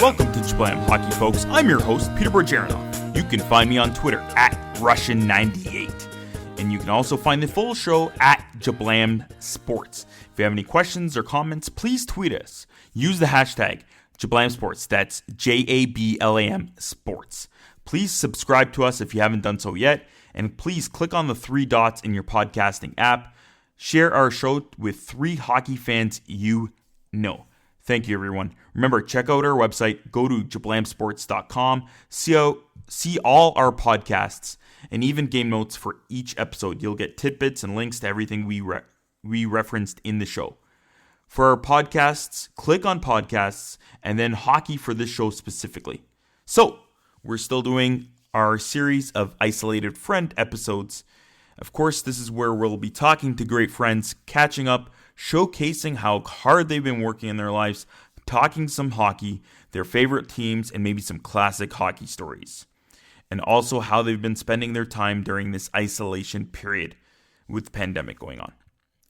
Welcome to Jablam Hockey, folks. I'm your host, Peter Bergeronov. You can find me on Twitter at Russian98. And you can also find the full show at Jablam Sports. If you have any questions or comments, please tweet us. Use the hashtag Jablam Sports. That's JABLAM Sports. Please subscribe to us if you haven't done so yet. And please click on the 3 dots in your podcasting app. Share our show with 3 hockey fans you know. Thank you, everyone. Remember, check out our website. Go to jablamsports.com. See all our podcasts and even game notes for each episode. You'll get tidbits and links to everything we referenced in the show. For our podcasts, click on podcasts and then hockey for this show specifically. So, we're still doing our series of isolated friend episodes. Of course, this is where we'll be talking to great friends, catching up, showcasing how hard they've been working in their lives, talking some hockey, their favorite teams, and maybe some classic hockey stories. And also how they've been spending their time during this isolation period with the pandemic going on.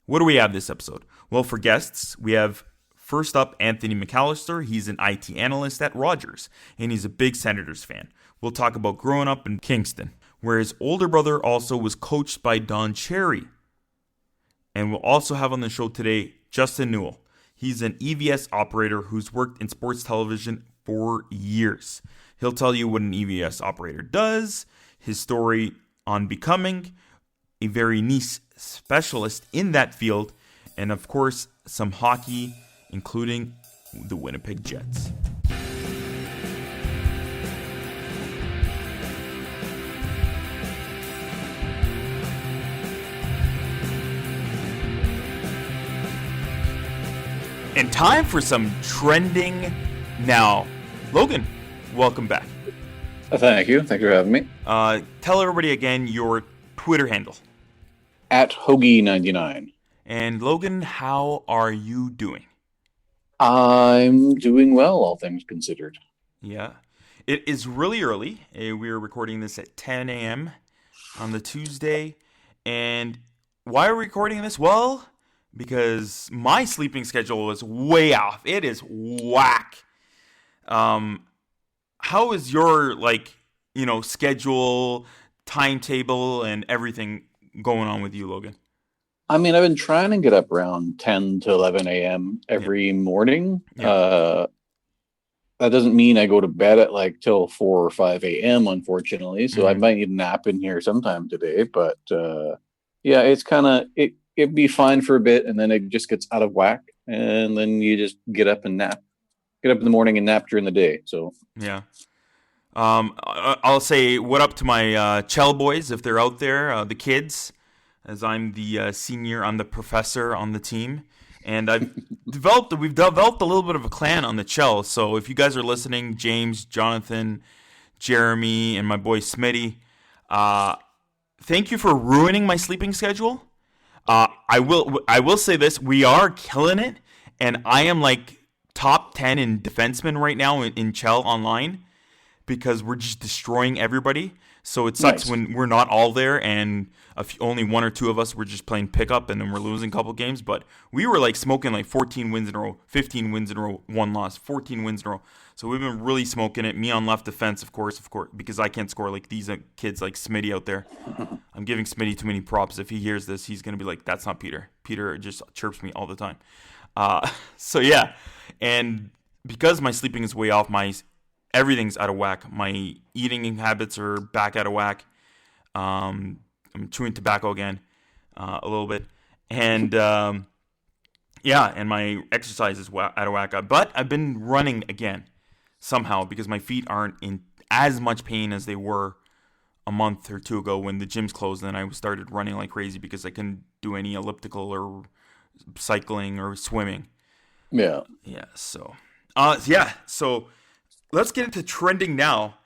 What do we have this episode? Well, for guests, we have first up Anthony McAllister. He's an IT analyst at Rogers, and he's a big Senators fan. We'll talk about growing up in Kingston, where his older brother also was coached by Don Cherry. And we'll also have on the show today Justin Newell. He's an EVS operator who's worked in sports television for years. He'll tell you what an EVS operator does, his story on becoming a very niche specialist in that field, and of course, some hockey, including the Winnipeg Jets. And time for some trending now. Logan, welcome back. Thank you. Thank you for having me. Tell everybody again your Twitter handle. At Hoagie99. And Logan, how are you doing? I'm doing well, all things considered. Yeah. It is really early. We're recording this at 10 a.m. on the Tuesday. And why are we recording this? Well, because my sleeping schedule is way off. It is whack. How is your, schedule, timetable, and everything going on with you, Logan? I mean, I've been trying to get up around 10 to 11 a.m. every morning. Yeah. That doesn't mean I go to bed at till 4 or 5 a.m., unfortunately. So I might need a nap in here sometime today. But it's kind of... It'd be fine for a bit, and then it just gets out of whack, and then you just get up and nap. Get up in the morning and nap during the day. So yeah. I'll say what up to my Chell boys if they're out there, the kids, as I'm the senior, I'm the professor on the team, and we've developed a little bit of a clan on the Chell. So if you guys are listening, James, Jonathan, Jeremy, and my boy Smitty, thank you for ruining my sleeping schedule. I will say this: we are killing it, and I am top 10 in defensemen right now in Chell online because we're just destroying everybody. So it sucks when we're not all there, and only 1 or 2 of us were just playing pickup, and then we're losing a couple games. But we were smoking 14 wins in a row, 15 wins in a row, 1 loss, 14 wins in a row. So we've been really smoking it. Me on left defense, of course, because I can't score like these kids like Smitty out there. I'm giving Smitty too many props. If he hears this, he's going to be like, that's not Peter. Peter just chirps me all the time. So yeah, and because my sleeping is way off, everything's out of whack. My eating habits are back out of whack. I'm chewing tobacco again a little bit. And and my exercise is out of whack. But I've been running again somehow because my feet aren't in as much pain as they were a month or 2 ago when the gyms closed. And I started running like crazy because I couldn't do any elliptical or cycling or swimming. Yeah. Yeah. So, So let's get into trending now.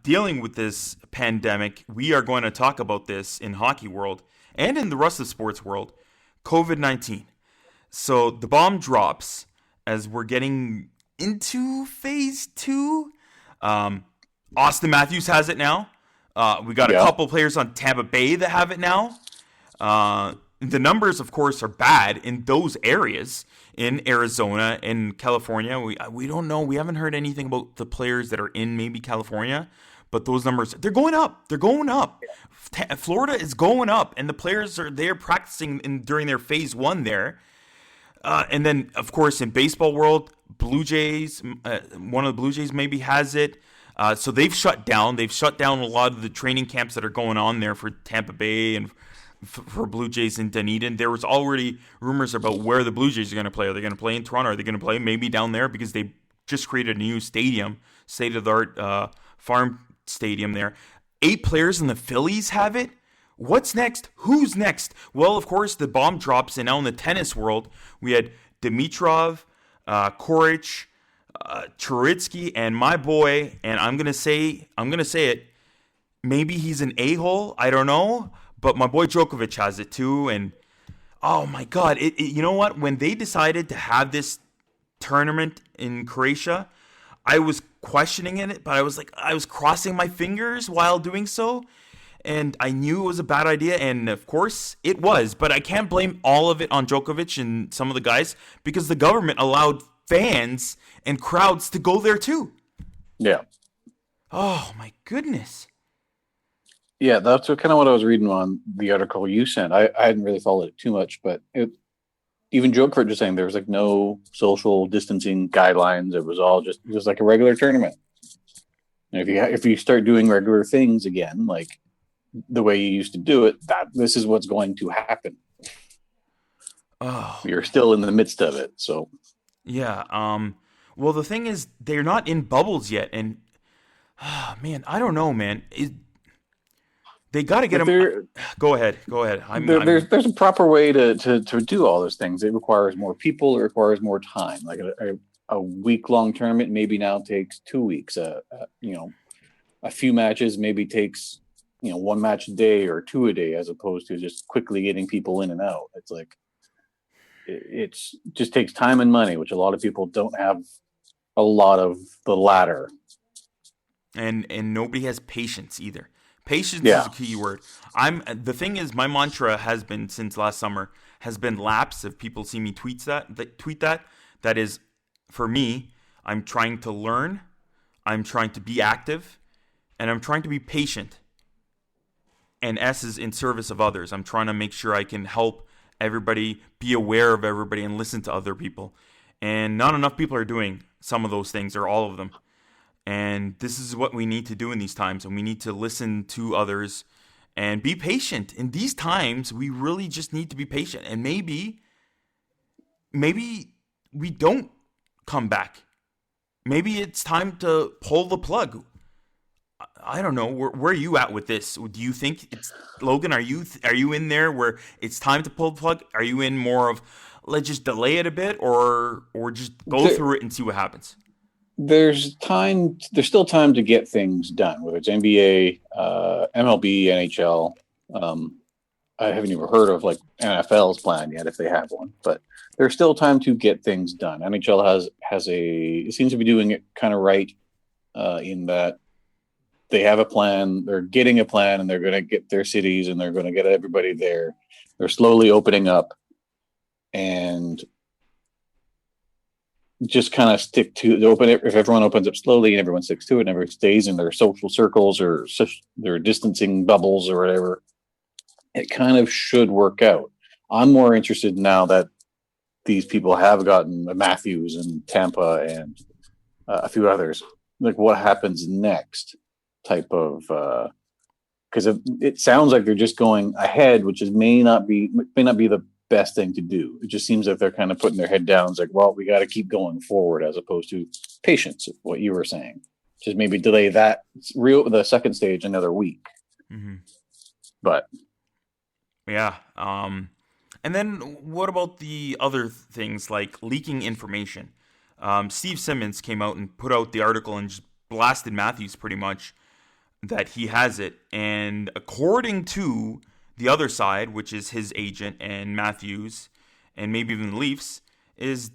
Dealing with this pandemic, we are going to talk about this in hockey world and in the rest of sports world. COVID-19. So the bomb drops as we're getting into phase 2. Austin Matthews has it now. We got a couple players on Tampa Bay that have it now. The numbers, of course, are bad in those areas. in Arizona, in California. We don't know. We haven't heard anything about the players that are in maybe California, but those numbers, they're going up. They're going up. Florida is going up, and the players are there practicing during their phase 1 there. And then, of course, in baseball world, Blue Jays, one of the Blue Jays maybe has it. So they've shut down. They've shut down a lot of the training camps that are going on there for Tampa Bay and for Blue Jays in Dunedin. There was already rumors about where the Blue Jays are going to play. Are they going to play in Toronto? Are they going to play maybe down there because they just created a new stadium, state-of-the-art farm stadium there. 8 players in the Phillies have it. What's next? Who's next? Well, of course, the bomb drops, and now in the tennis world, we had Dimitrov, Koric, Turitsky, and my boy, and I'm gonna say it. Maybe he's an a-hole. I don't know, but my boy Djokovic has it too. And oh my God, you know what? When they decided to have this tournament in Croatia, I was questioning it, but I was crossing my fingers while doing so. And I knew it was a bad idea, and of course it was. But I can't blame all of it on Djokovic and some of the guys because the government allowed fans and crowds to go there too. Yeah. Oh my goodness. Yeah, that's kind of what I was reading on the article you sent. I hadn't really followed it too much, but even Djokovic was saying there was like no social distancing guidelines. It was all just like a regular tournament. And if you start doing regular things again, like the way you used to do it, this is what's going to happen. Oh, you're still in the midst of it, so yeah. Well, the thing is, they're not in bubbles yet, and man, I don't know, man. They got to get them. Go ahead. There's a proper way to do all those things. It requires more people. It requires more time. Like a week-long tournament maybe now takes 2 weeks. A few matches maybe takes 1 match a day or 2 a day, as opposed to just quickly getting people in and out. It's like it just takes time and money, which a lot of people don't have a lot of the latter. And nobody has patience either. Patience is a key word. The thing is, my mantra has been since last summer has been lapse. If people see me tweet that is, for me, I'm trying to learn, I'm trying to be active, and I'm trying to be patient. And S is in service of others. I'm trying to make sure I can help everybody, be aware of everybody, and listen to other people. And not enough people are doing some of those things, or all of them. And this is what we need to do in these times. And we need to listen to others and be patient. In these times, we really just need to be patient. And maybe we don't come back. Maybe it's time to pull the plug. I don't know. Where are you at with this? Do you think it's Logan? Are you in there where it's time to pull the plug? Are you in more of let's just delay it a bit, or just go through it and see what happens? There's time. There's still time to get things done, whether it's NBA, MLB, NHL. I haven't even heard of like NFL's plan yet, if they have one. But there's still time to get things done. NHL it seems to be doing it kind of right, in that they have a plan. They're getting a plan, and they're going to get their cities, and they're going to get everybody there. They're slowly opening up, and just kind of stick to the open. If everyone opens up slowly and everyone sticks to it and everyone stays in their social circles or their distancing bubbles or whatever, it kind of should work out. I'm more interested now that these people have gotten Matthews and Tampa and a few others, like what happens next type of, because it sounds like they're just going ahead, which may not be the best thing to do. It just seems like they're kind of putting their head down. It's like, well, we got to keep going forward, as opposed to patience, what you were saying. Just maybe delay the second stage another week. Mm-hmm. But yeah. And then what about the other things like leaking information? Steve Simmons came out and put out the article and just blasted Matthews pretty much that he has it. And according to the other side, which is his agent and Matthews, and maybe even the Leafs, is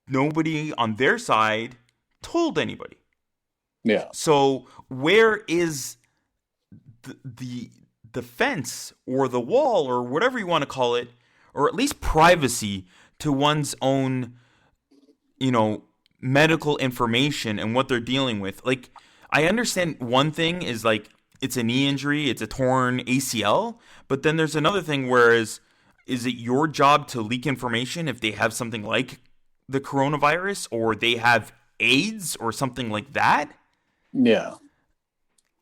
nobody on their side told anybody. Yeah. So where is the fence or the wall or whatever you want to call it, or at least privacy to one's own, medical information and what they're dealing with. Like, I understand one thing is like it's a knee injury, it's a torn ACL, but then there's another thing whereas is it your job to leak information if they have something like the coronavirus or they have AIDS or something like that? Yeah.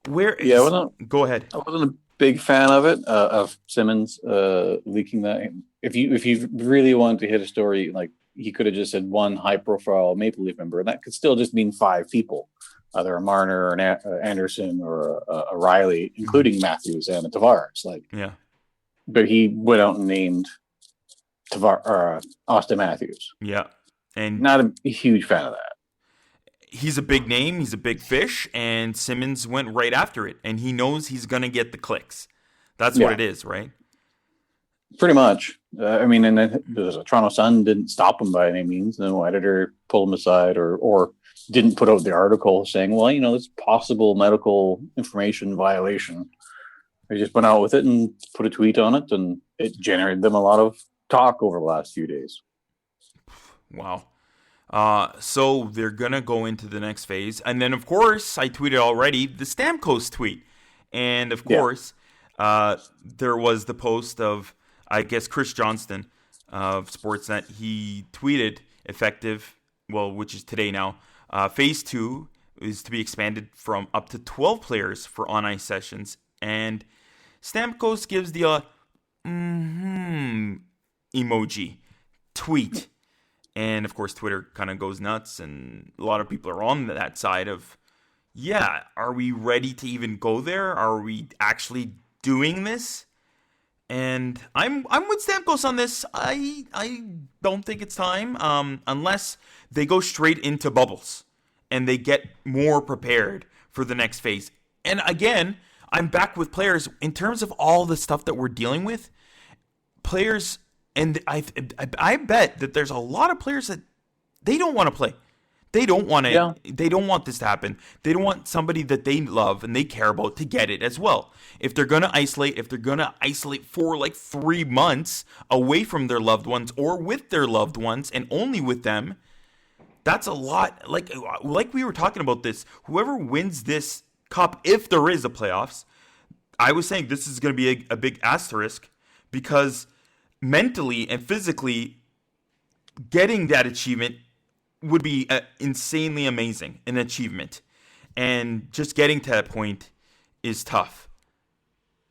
Go ahead. I wasn't a big fan of it, of Simmons leaking that. If you really wanted to hit a story, like he could have just said one high-profile Maple Leaf member, and that could still just mean 5 people, either a Marner or an Anderson or a Riley, including Matthews and a Tavares. But he went out and named Austin Matthews. Yeah, and not a huge fan of that. He's a big name. He's a big fish, and Simmons went right after it, and he knows he's going to get the clicks. That's what it is, right? Pretty much. And the Toronto Sun didn't stop him by any means. No editor pulled him aside or didn't put out the article saying, well, it's possible medical information violation. They just went out with it and put a tweet on it, and it generated them a lot of talk over the last few days. Wow. So they're going to go into the next phase. And then, of course, I tweeted already the Stamkos tweet. And, of course, there was the post of, I guess, Chris Johnston of Sportsnet. He tweeted which is today now, phase 2 is to be expanded from up to 12 players for on-ice sessions. And Stamkos gives the emoji tweet. And, of course, Twitter kind of goes nuts, and a lot of people are on that side of, are we ready to even go there? Are we actually doing this? And I'm with Stamkos on this. I don't think it's time, unless they go straight into bubbles and they get more prepared for the next phase. And, again, I'm back with players. In terms of all the stuff that we're dealing with, players... And I bet that there's a lot of players that they don't want to play. They don't want to. Yeah. They don't want this to happen. They don't want somebody that they love and they care about to get it as well. If they're going to isolate for like 3 months away from their loved ones or with their loved ones and only with them, that's a lot. Like we were talking about this. Whoever wins this cup, if there is a playoffs, I was saying this is going to be a big asterisk because mentally and physically getting that achievement would be insanely amazing, an achievement. And just getting to that point is tough.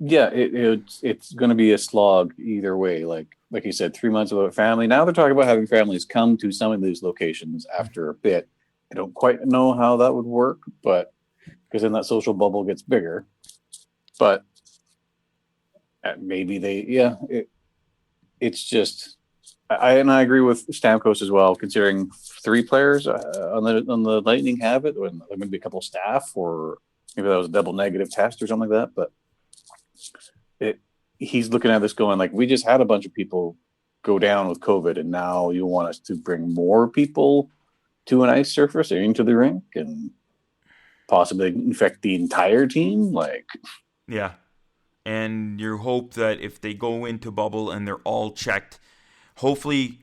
Yeah, it's going to be a slog either way. Like you said, 3 months without family. Now they're talking about having families come to some of these locations after a bit. I don't quite know how that would work, but because then that social bubble gets bigger. But maybe it's just, I agree with Stamkos as well. Considering 3 players on the Lightning have it, or maybe a couple of staff, or maybe that was a double negative test or something like that. But he's looking at this going like, we just had a bunch of people go down with COVID, and now you want us to bring more people to an ice surface or into the rink and possibly infect the entire team. Yeah. And you hope that if they go into bubble and they're all checked, hopefully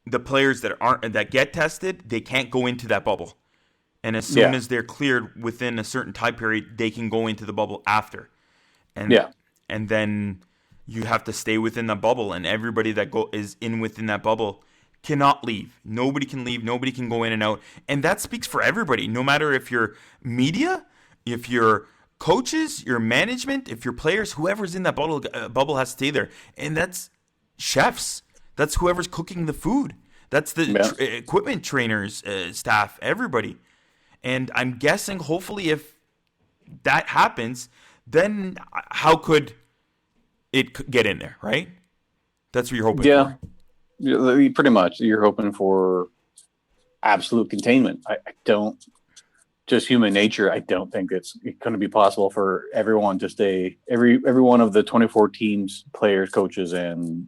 the players that get tested, they can't go into that bubble. And as soon as they're cleared within a certain time period, they can go into the bubble after. And then you have to stay within the bubble, and everybody that is in within that bubble cannot leave. Nobody can leave. Nobody can go in and out. And that speaks for everybody, no matter if you're media, if you're coaches, your management, if your players, whoever's in that bubble has to stay there. And that's chefs. That's whoever's cooking the food. That's the equipment trainers, staff, everybody. And I'm guessing, hopefully, if that happens, then how could it get in there, right? That's what you're hoping for. Yeah, pretty much. You're hoping for absolute containment. I don't... Just human nature, I don't think it's going to be possible for everyone to stay, every one of the 24 teams, players, coaches, and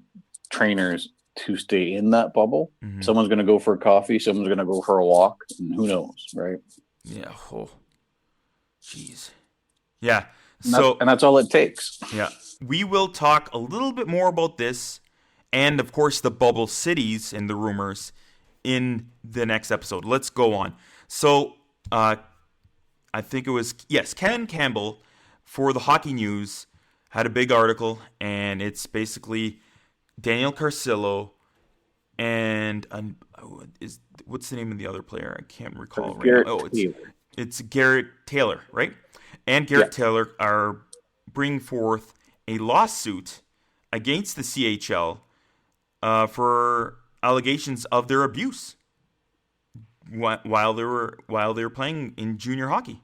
trainers to stay in that bubble. Mm-hmm. Someone's going to go for a coffee, someone's going to go for a walk, and who knows, right? Yeah. Oh, jeez. Yeah. And that's all it takes. Yeah. We will talk a little bit more about this and of course the bubble cities and the rumors in the next episode. Let's go on. So I think it was, yes, Ken Campbell for the Hockey News had a big article, and it's basically Daniel Carcillo and what's the name of the other player? I can't recall right now. Oh, it's Garrett Taylor, right? And Garrett Taylor are bringing forth a lawsuit against the CHL for allegations of their abuse while they were playing in junior hockey.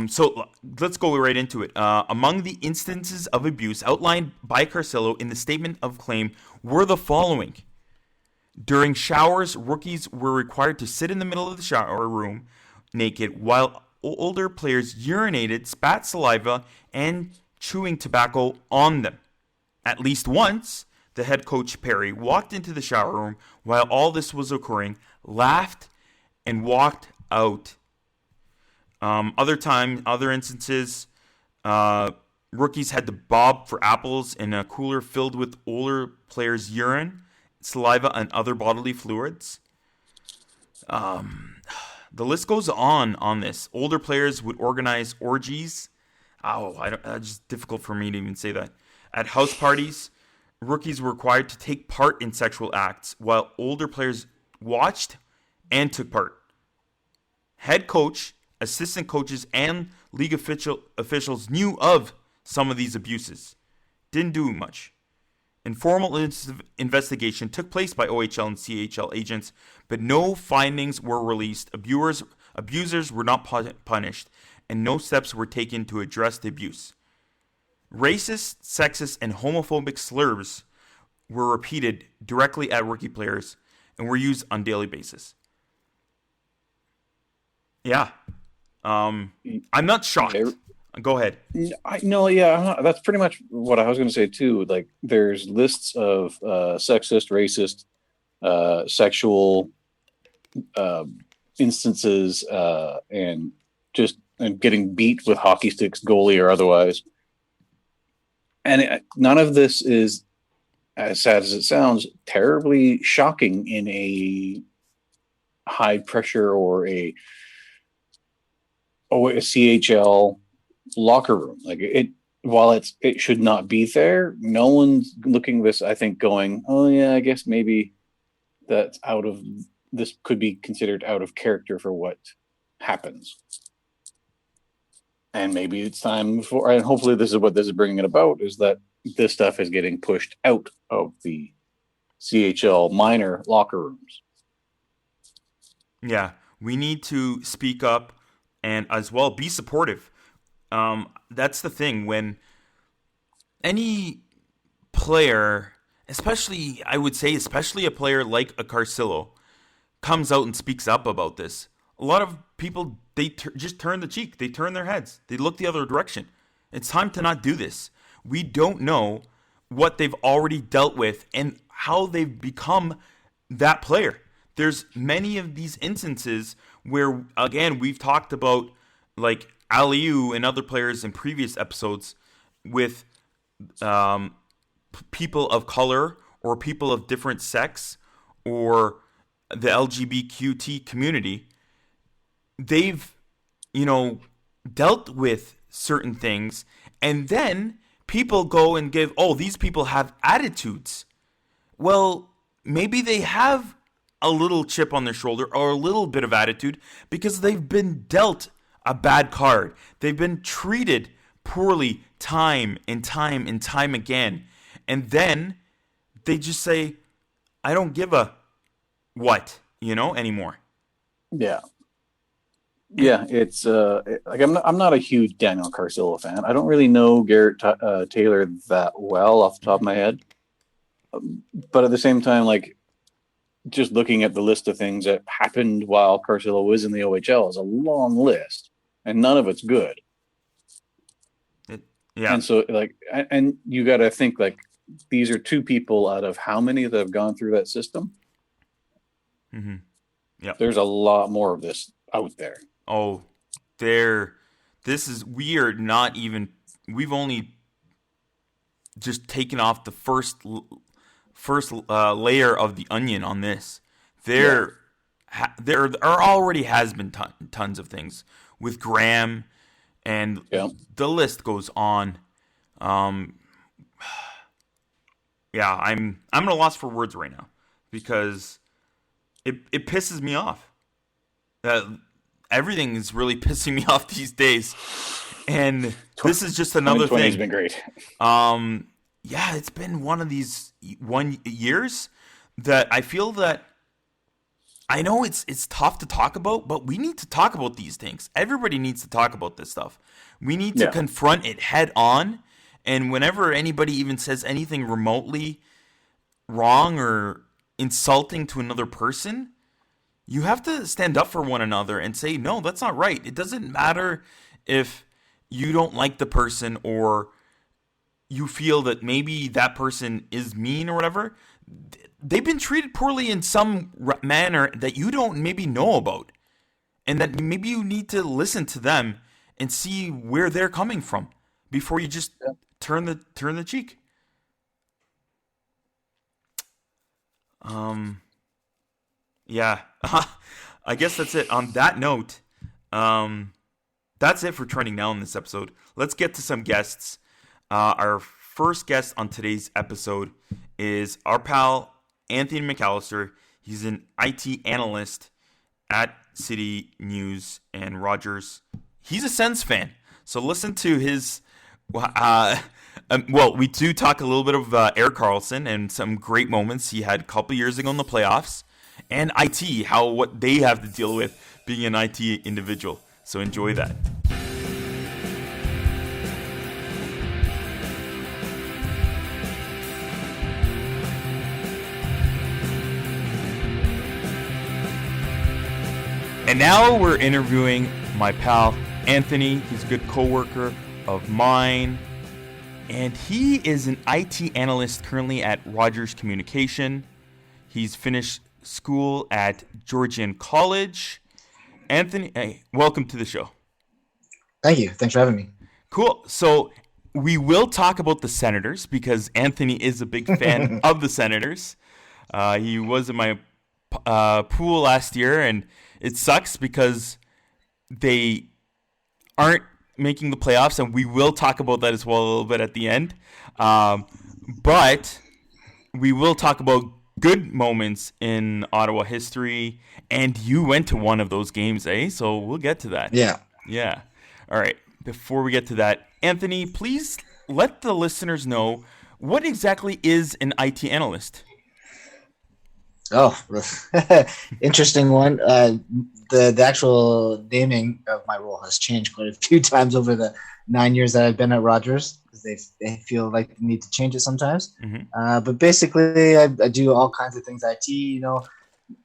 So let's go right into it. Among the instances of abuse outlined by Carcillo in the statement of claim were the following. During showers, rookies were required to sit in the middle of the shower room naked while older players urinated, spat saliva, and chewing tobacco on them. At least once, the head coach Perry walked into the shower room while all this was occurring, laughed, and walked out. Other instances, rookies had to bob for apples in a cooler filled with older players' urine, saliva, and other bodily fluids. The list goes on this. Older players would organize orgies. It's just difficult for me to even say that. At house parties, rookies were required to take part in sexual acts, while older players watched and took part. Head coach, assistant coaches, and league officials knew of some of these abuses. Didn't do much. Informal investigation took place by OHL and CHL agents, but no findings were released. Abusers were not punished, and no steps were taken to address the abuse. Racist, sexist, and homophobic slurs were repeated directly at rookie players and were used on a daily basis. Yeah. I'm not shocked. Go ahead. That's pretty much what I was going to say too. Like, there's lists of sexist, racist, sexual instances, and getting beat with hockey sticks, goalie or otherwise. And none of this is, as sad as it sounds, terribly shocking in a high pressure or a CHL locker room. Like, while it should not be there, no one's looking at this, I think, going, oh yeah, I guess maybe this could be considered out of character for what happens. And maybe it's time for, and hopefully this is what this is bringing it about, is that this stuff is getting pushed out of the CHL minor locker rooms. Yeah, we need to speak up and as well be supportive. That's the thing. When any player, especially a player like a Carcillo, comes out and speaks up about this, a lot of people, they just turn the cheek. They turn their heads. They look the other direction. It's time to not do this. We don't know what they've already dealt with and how they've become that player. There's many of these instances where, again, we've talked about, like, Aliu and other players in previous episodes with people of color or people of different sex or the LGBTQ community. They've, dealt with certain things, and then people go and give, these people have attitudes. Well, maybe they have a little chip on their shoulder or a little bit of attitude because they've been dealt a bad card. They've been treated poorly time and time and time again. And then they just say, I don't give a what, anymore. Yeah. Yeah, it's like I'm not a huge Daniel Carcillo fan. I don't really know Garrett Taylor that well off the top of my head. But at the same time, like, just looking at the list of things that happened while Carcillo was in the OHL is a long list, and none of it's good. Yeah. And so, like, and you got to think, like, these are two people out of how many that have gone through that system? Mm-hmm. Yeah. There's a lot more of this out there. Oh, we've only just taken off the first layer of the onion on this. There already has been tons of things with Graham, and the list goes on. I'm at a loss for words right now because it pisses me off. Everything is really pissing me off these days, and this is just another thing. 2020's been great. It's been one of these years that I feel that I know it's tough to talk about, but we need to talk about these things. Everybody needs to talk about this stuff. We need to confront it head on, and whenever anybody even says anything remotely wrong or insulting to another person, you have to stand up for one another and say, no, that's not right. It doesn't matter if you don't like the person or you feel that maybe that person is mean or whatever. They've been treated poorly in some manner that you don't maybe know about. And that maybe you need to listen to them and see where they're coming from before you just turn the cheek. I guess that's it. On that note, that's it for Trending Now in this episode. Let's get to some guests. Our first guest on today's episode is our pal Anthony McAllister. He's an IT analyst at City News and Rogers. He's a Sens fan, so listen to his. We do talk a little bit of Erik Karlsson and some great moments he had a couple years ago in the playoffs, and IT, what they have to deal with being an IT individual. So enjoy that. And now we're interviewing my pal Anthony. He's a good coworker of mine, and he is an IT analyst currently at Rogers Communication. He's finished school at Georgian College. Anthony, hey, welcome to the show. Thank you. Thanks for having me. Cool. So we will talk about the Senators because Anthony is a big fan of the Senators. He was in my pool last year, and it sucks because they aren't making the playoffs, and we will talk about that as well a little bit at the end. But we will talk about good moments in Ottawa history, and you went to one of those games, eh? So we'll get to that. Yeah. All right. Before we get to that, Anthony, please let the listeners know what exactly is an IT analyst. Oh, interesting one. The actual naming of my role has changed quite a few times over the 9 years that I've been at Rogers because they feel like they need to change it sometimes. Mm-hmm. But basically, I do all kinds of things. IT,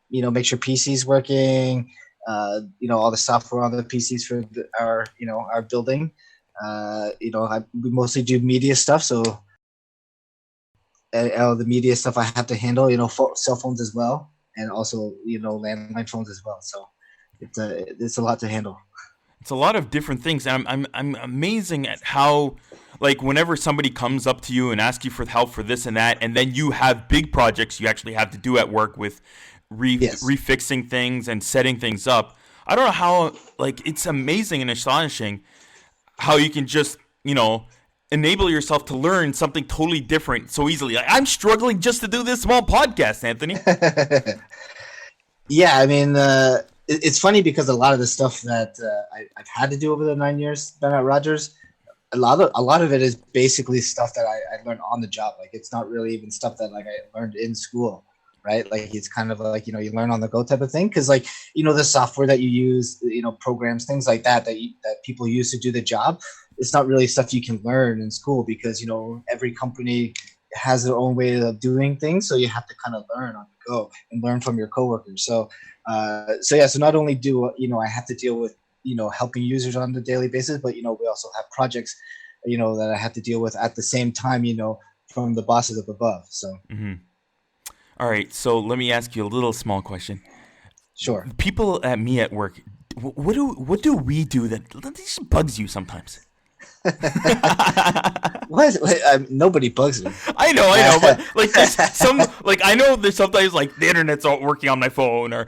make sure PC's working. All the software on the PCs for our building. We mostly do media stuff, so. All the media stuff I have to handle, cell phones as well, and also landline phones as well. So it's a lot to handle. It's a lot of different things, and I'm amazing at how, like, whenever somebody comes up to you and asks you for help for this and that, and then you have big projects you actually have to do at work with refixing things and setting things up. I don't know how, it's amazing and astonishing how you can just enable yourself to learn something totally different so easily. I'm struggling just to do this small podcast, Anthony. Yeah, I mean, it's funny because a lot of the stuff that I've had to do over the 9 years been at Rogers, a lot of it is basically stuff that I learned on the job. Like, it's not really even stuff that I learned in school, right? Like, it's kind of like, you learn on the go type of thing. Cause the software that you use, programs, things like that people use to do the job. It's not really stuff you can learn in school because, every company has their own way of doing things. So you have to kind of learn on the go and learn from your coworkers. So not only do, I have to deal with, helping users on a daily basis, but, we also have projects, that I have to deal with at the same time, from the bosses up above. So. Mm-hmm. All right. So let me ask you a little small question. Sure. People at work, what do we do that just bugs you sometimes? What? Nobody bugs me. I know, but like there's I know there's sometimes like the internet's not working on my phone or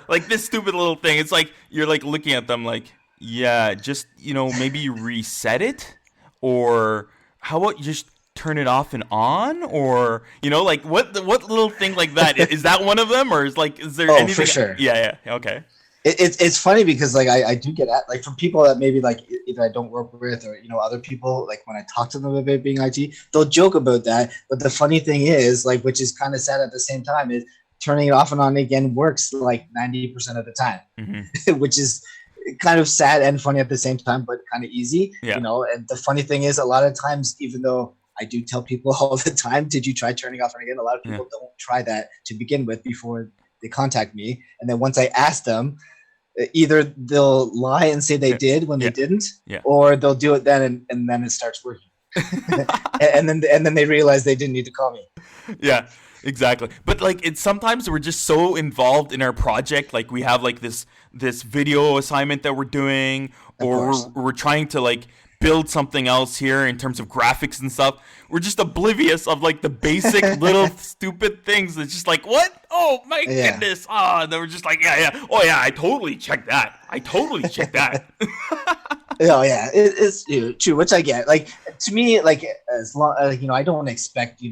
like this stupid little thing. It's like you're like looking at them like, yeah, just maybe you reset it, or how about you just turn it off and on, or like what little thing like that is that one of them, or is there anything? For sure. Yeah, okay. It's funny because like I do get at like from people that maybe like either I don't work with or other people, like when I talk to them about being IT, they'll joke about that. But the funny thing is, like, which is kind of sad at the same time, is turning it off and on again works like 90% of the time, which is kind of sad and funny at the same time, but kind of easy. Yeah. And the funny thing is, a lot of times, even though I do tell people all the time, did you try turning off and again? A lot of people don't try that to begin with before they contact me, and then once I ask them, either they'll lie and say they did when they didn't, or they'll do it then and then it starts working, and then they realize they didn't need to call me. Yeah, exactly. But like it's sometimes we're just so involved in our project, like we have like this video assignment that we're doing, or we're trying to like build something else here in terms of graphics and stuff. We're just oblivious of like the basic little stupid things. It's just like, what? Oh my goodness. And then we're just like, oh yeah, I totally checked that. Oh yeah, it's true, which I get. Like to me, like as long I don't expect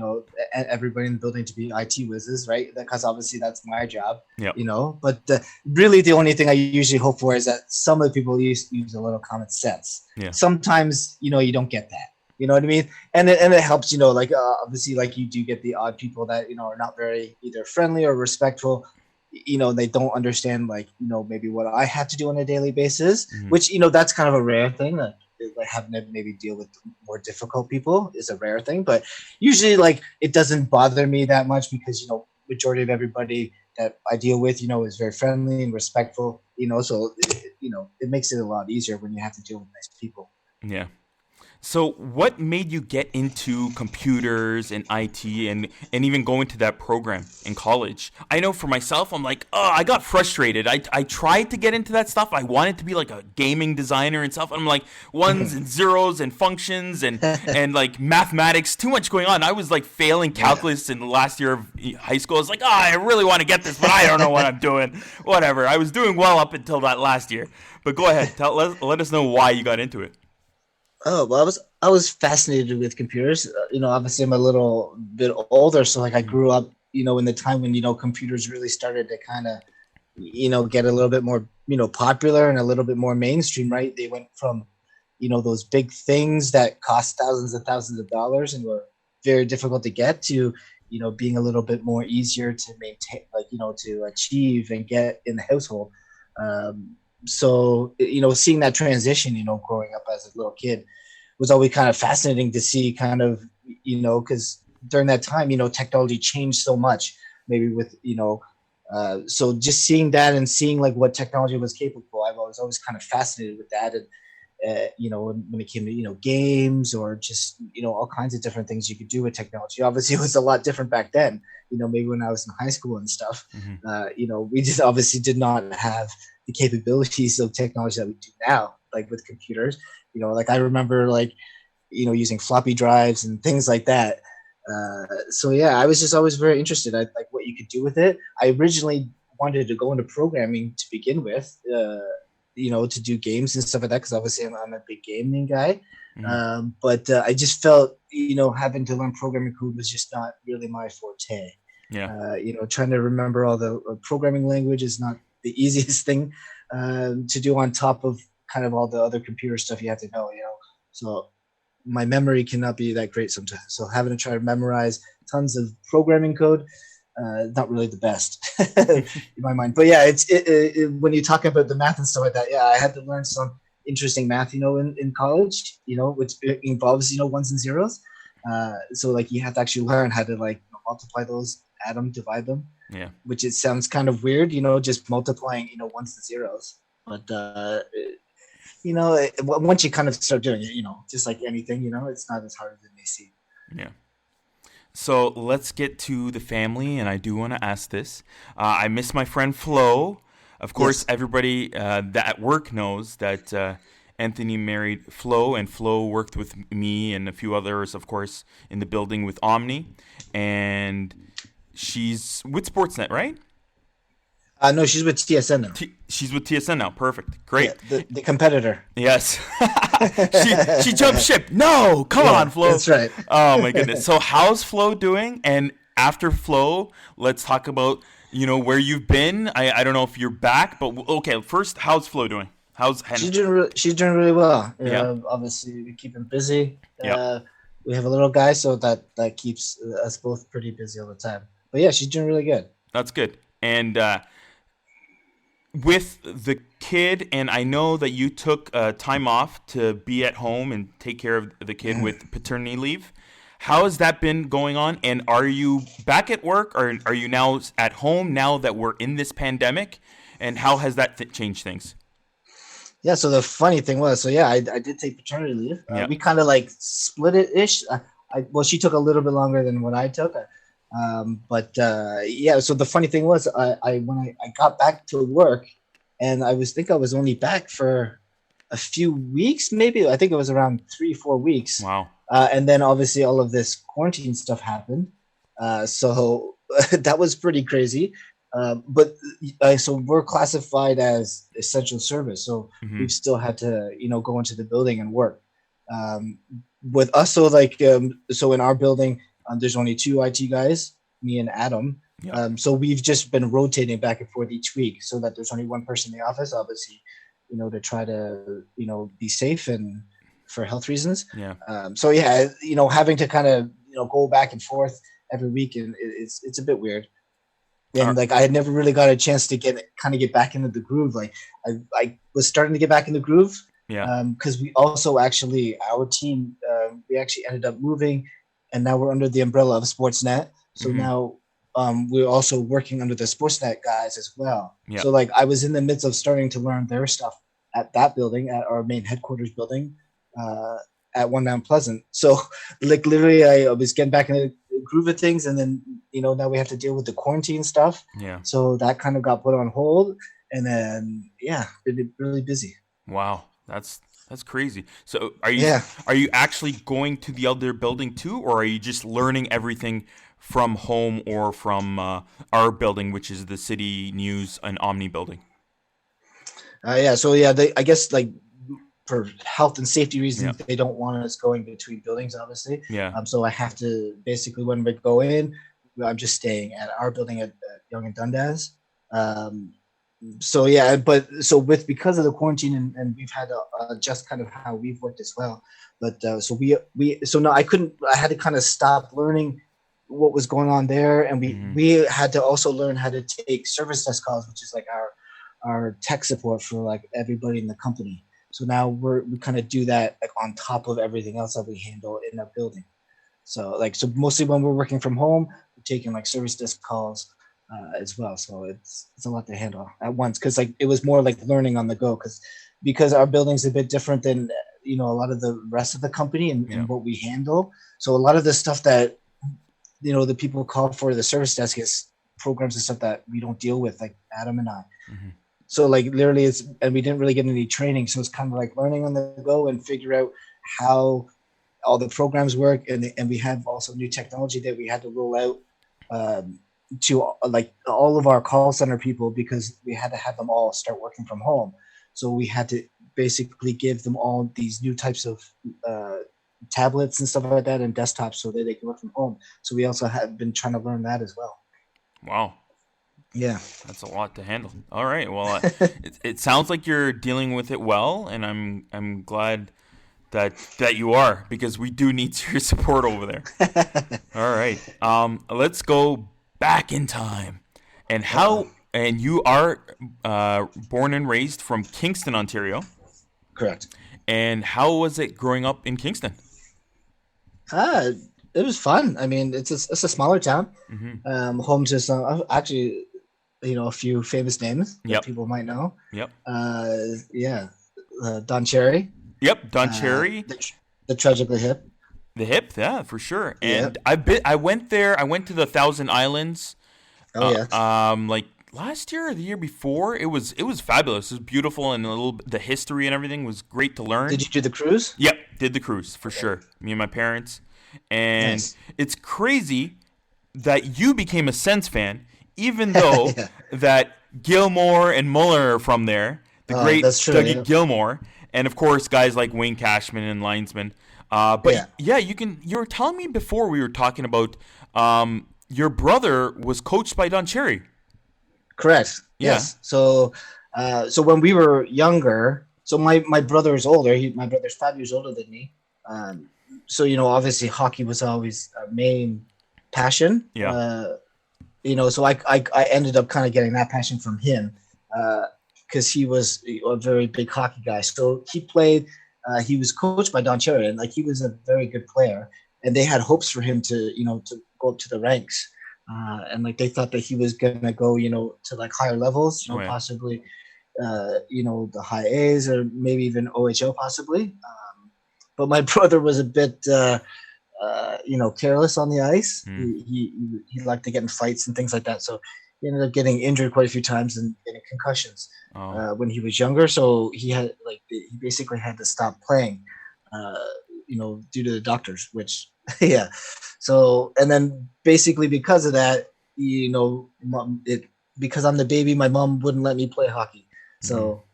everybody in the building to be IT whizzes, right? Because obviously that's my job. Yeah. But really, the only thing I usually hope for is that some of the people use a little common sense. Yeah. Sometimes you don't get that. You know what I mean? And it helps. Like obviously, like you do get the odd people that are not very either friendly or respectful. They don't understand maybe what I have to do on a daily basis, which that's kind of a rare thing. Like having to maybe deal with more difficult people is a rare thing, but usually like it doesn't bother me that much because majority of everybody that I deal with is very friendly and respectful. So it makes it a lot easier when you have to deal with nice people. Yeah. So what made you get into computers and IT and even go into that program in college? I know for myself, I'm like, I got frustrated. I tried to get into that stuff. I wanted to be like a gaming designer and stuff. I'm like ones and zeros and functions and like mathematics, too much going on. I was like failing calculus in the last year of high school. I was like, I really want to get this, but I don't know what I'm doing. Whatever. I was doing well up until that last year. But go ahead. Let us know why you got into it. Oh, well, I was fascinated with computers. Obviously I'm a little bit older, so like I grew up, in the time when computers really started to kind of, get a little bit more, popular and a little bit more mainstream, right? They went from, those big things that cost thousands and thousands of dollars and were very difficult to get to, being a little bit more easier to maintain, like, to achieve and get in the household. So, seeing that transition, growing up as a little kid was always kind of fascinating to see kind of, because during that time, technology changed so much, maybe with, so just seeing that and seeing like what technology was capable, I was always kind of fascinated with that. And, when it came to, games or just, all kinds of different things you could do with technology. Obviously, it was a lot different back then, maybe when I was in high school and stuff, we just obviously did not have the capabilities of technology that we do now, like with computers, like I remember like, using floppy drives and things like that. So yeah, I was just always very interested in like what you could do with it. I originally wanted to go into programming to begin with, to do games and stuff like that, because obviously I'm a big gaming guy. But I just felt, having to learn programming code was just not really my forte. Yeah. Trying to remember all the programming language is not the easiest thing to do on top of kind of all the other computer stuff you have to know, So my memory cannot be that great sometimes. So having to try to memorize tons of programming code, not really the best in my mind. But yeah, it's when you talk about the math and stuff like that, yeah, I had to learn some interesting math, in college, which involves, ones and zeros. So like you have to actually learn how to like multiply those, add them, divide them. Yeah. Which it sounds kind of weird, just multiplying, ones and zeros. But, once you kind of start doing it, just like anything, it's not as hard as it may seem. Yeah. So let's get to the family, and I do want to ask this. I miss my friend Flo. Of course, Everybody that at work knows that Anthony married Flo, and Flo worked with me and a few others, of course, in the building with Omni. And she's with Sportsnet, right? No, she's with TSN now. She's with TSN now. Perfect. Great. Yeah, the competitor. Yes. she jumped ship. No, come on, Flo. That's right. Oh my goodness. So how's Flo doing? And after Flo, let's talk about where you've been. I don't know if you're back, but okay. First, how's Flo doing? How's Hannah? She's doing really well. Yeah. Obviously, we keep him busy. Yeah. We have a little guy, so that keeps us both pretty busy all the time. But yeah, she's doing really good. That's good. And with the kid, and I know that you took time off to be at home and take care of the kid with paternity leave. How has that been going on? And are you back at work, or are you now at home now that we're in this pandemic? And how has that changed things? Yeah, so the funny thing was, I did take paternity leave. We kind of like split it ish. Well, she took a little bit longer than what I took. So the funny thing was, when I got back to work, and I was only back for a few weeks, maybe. I think it was around 3-4 weeks. Wow. And then obviously all of this quarantine stuff happened. So that was pretty crazy. So we're classified as essential service. So we've still had to, go into the building and work. With us, so in our building, there's only 2 IT guys, me and Adam. Yep. So we've just been rotating back and forth each week so that there's only one person in the office, obviously, to try to, be safe and for health reasons. Yeah. Having to kind of, go back and forth every week, and it's a bit weird. And I had never really got a chance to get back into the groove. Like I was starting to get back in the groove. Yeah. Because we also our team, we actually ended up moving, and now we're under the umbrella of Sportsnet. So now we're also working under the Sportsnet guys as well. Yeah. So I was in the midst of starting to learn their stuff at that building, at our main headquarters building, at One Mount Pleasant. So literally I was getting back in the groove of things, and then now we have to deal with the quarantine stuff. Yeah. So that kind of got put on hold, and then been really busy. Wow. That's crazy. So are you actually going to the other building too, or are you just learning everything from home or from our building, which is the City News and Omni building? I guess for health and safety reasons, they don't want us going between buildings, obviously. Yeah. So I have to basically, when we go in, I'm just staying at our building at Yonge and Dundas. Because of the quarantine, and we've had to adjust kind of how we've worked as well. But I had to kind of stop learning what was going on there, and we had to also learn how to take service desk calls, which is our tech support for everybody in the company. So now we kind of do that on top of everything else that we handle in our building. So mostly when we're working from home, we're taking service desk calls as well. So it's a lot to handle at once, because it was more learning on the go, because our building's a bit different than a lot of the rest of the company and what we handle. So a lot of the stuff that the people call for the service desk is programs and stuff that we don't deal with, like Adam and I. Mm-hmm. So literally and we didn't really get any training. So it's kind of learning on the go and figure out how all the programs work. And we have also new technology that we had to roll out to all of our call center people, because we had to have them all start working from home. So we had to basically give them all these new types of tablets and stuff like that, and desktops, so that they can work from home. So we also have been trying to learn that as well. Wow. Yeah, that's a lot to handle. All right. Well, it sounds like you're dealing with it well, and I'm glad that you are, because we do need your support over there. All right. Let's go back in time. And and you are born and raised from Kingston, Ontario. Correct. And how was it growing up in Kingston? It was fun. I mean, it's a smaller town, home to some a few famous names that people might know. Yep. Don Cherry. Yep, Don Cherry. The Tragically Hip. The Hip, yeah, for sure. And I went there. I went to the Thousand Islands. Oh yeah. last year or the year before. It was fabulous. It was beautiful, and the history and everything was great to learn. Did you do the cruise? Yep, did the cruise for sure. Me and my parents, and Nice. it's crazy that you became a Sens fan, even though Yeah. that Gilmore and Muller are from there. The great that's true, Dougie yeah. Gilmore, and of course guys like Wayne Cashman and linesman. But Yeah. you were telling me before we were talking about your brother was coached by Don Cherry. Correct. Yeah. Yes. So when we were younger, so my brother is older. My brother's 5 years older than me. So obviously hockey was always our main passion. Yeah. So I ended up kind of getting that passion from him because he was a very big hockey guy. So he played. He was coached by Don Cherry, and like he was a very good player. And they had hopes for him to go up to the ranks. And like they thought that he was gonna go, to like higher levels, possibly, the high A's or maybe even OHL possibly. But my brother was a bit, careless on the ice. He liked to get in fights and things like that. So he ended up getting injured quite a few times and getting concussions when he was younger. So he basically had to stop playing, due to the doctors, which, yeah. So, and then basically because of that, because I'm the baby, my mom wouldn't let me play hockey. So,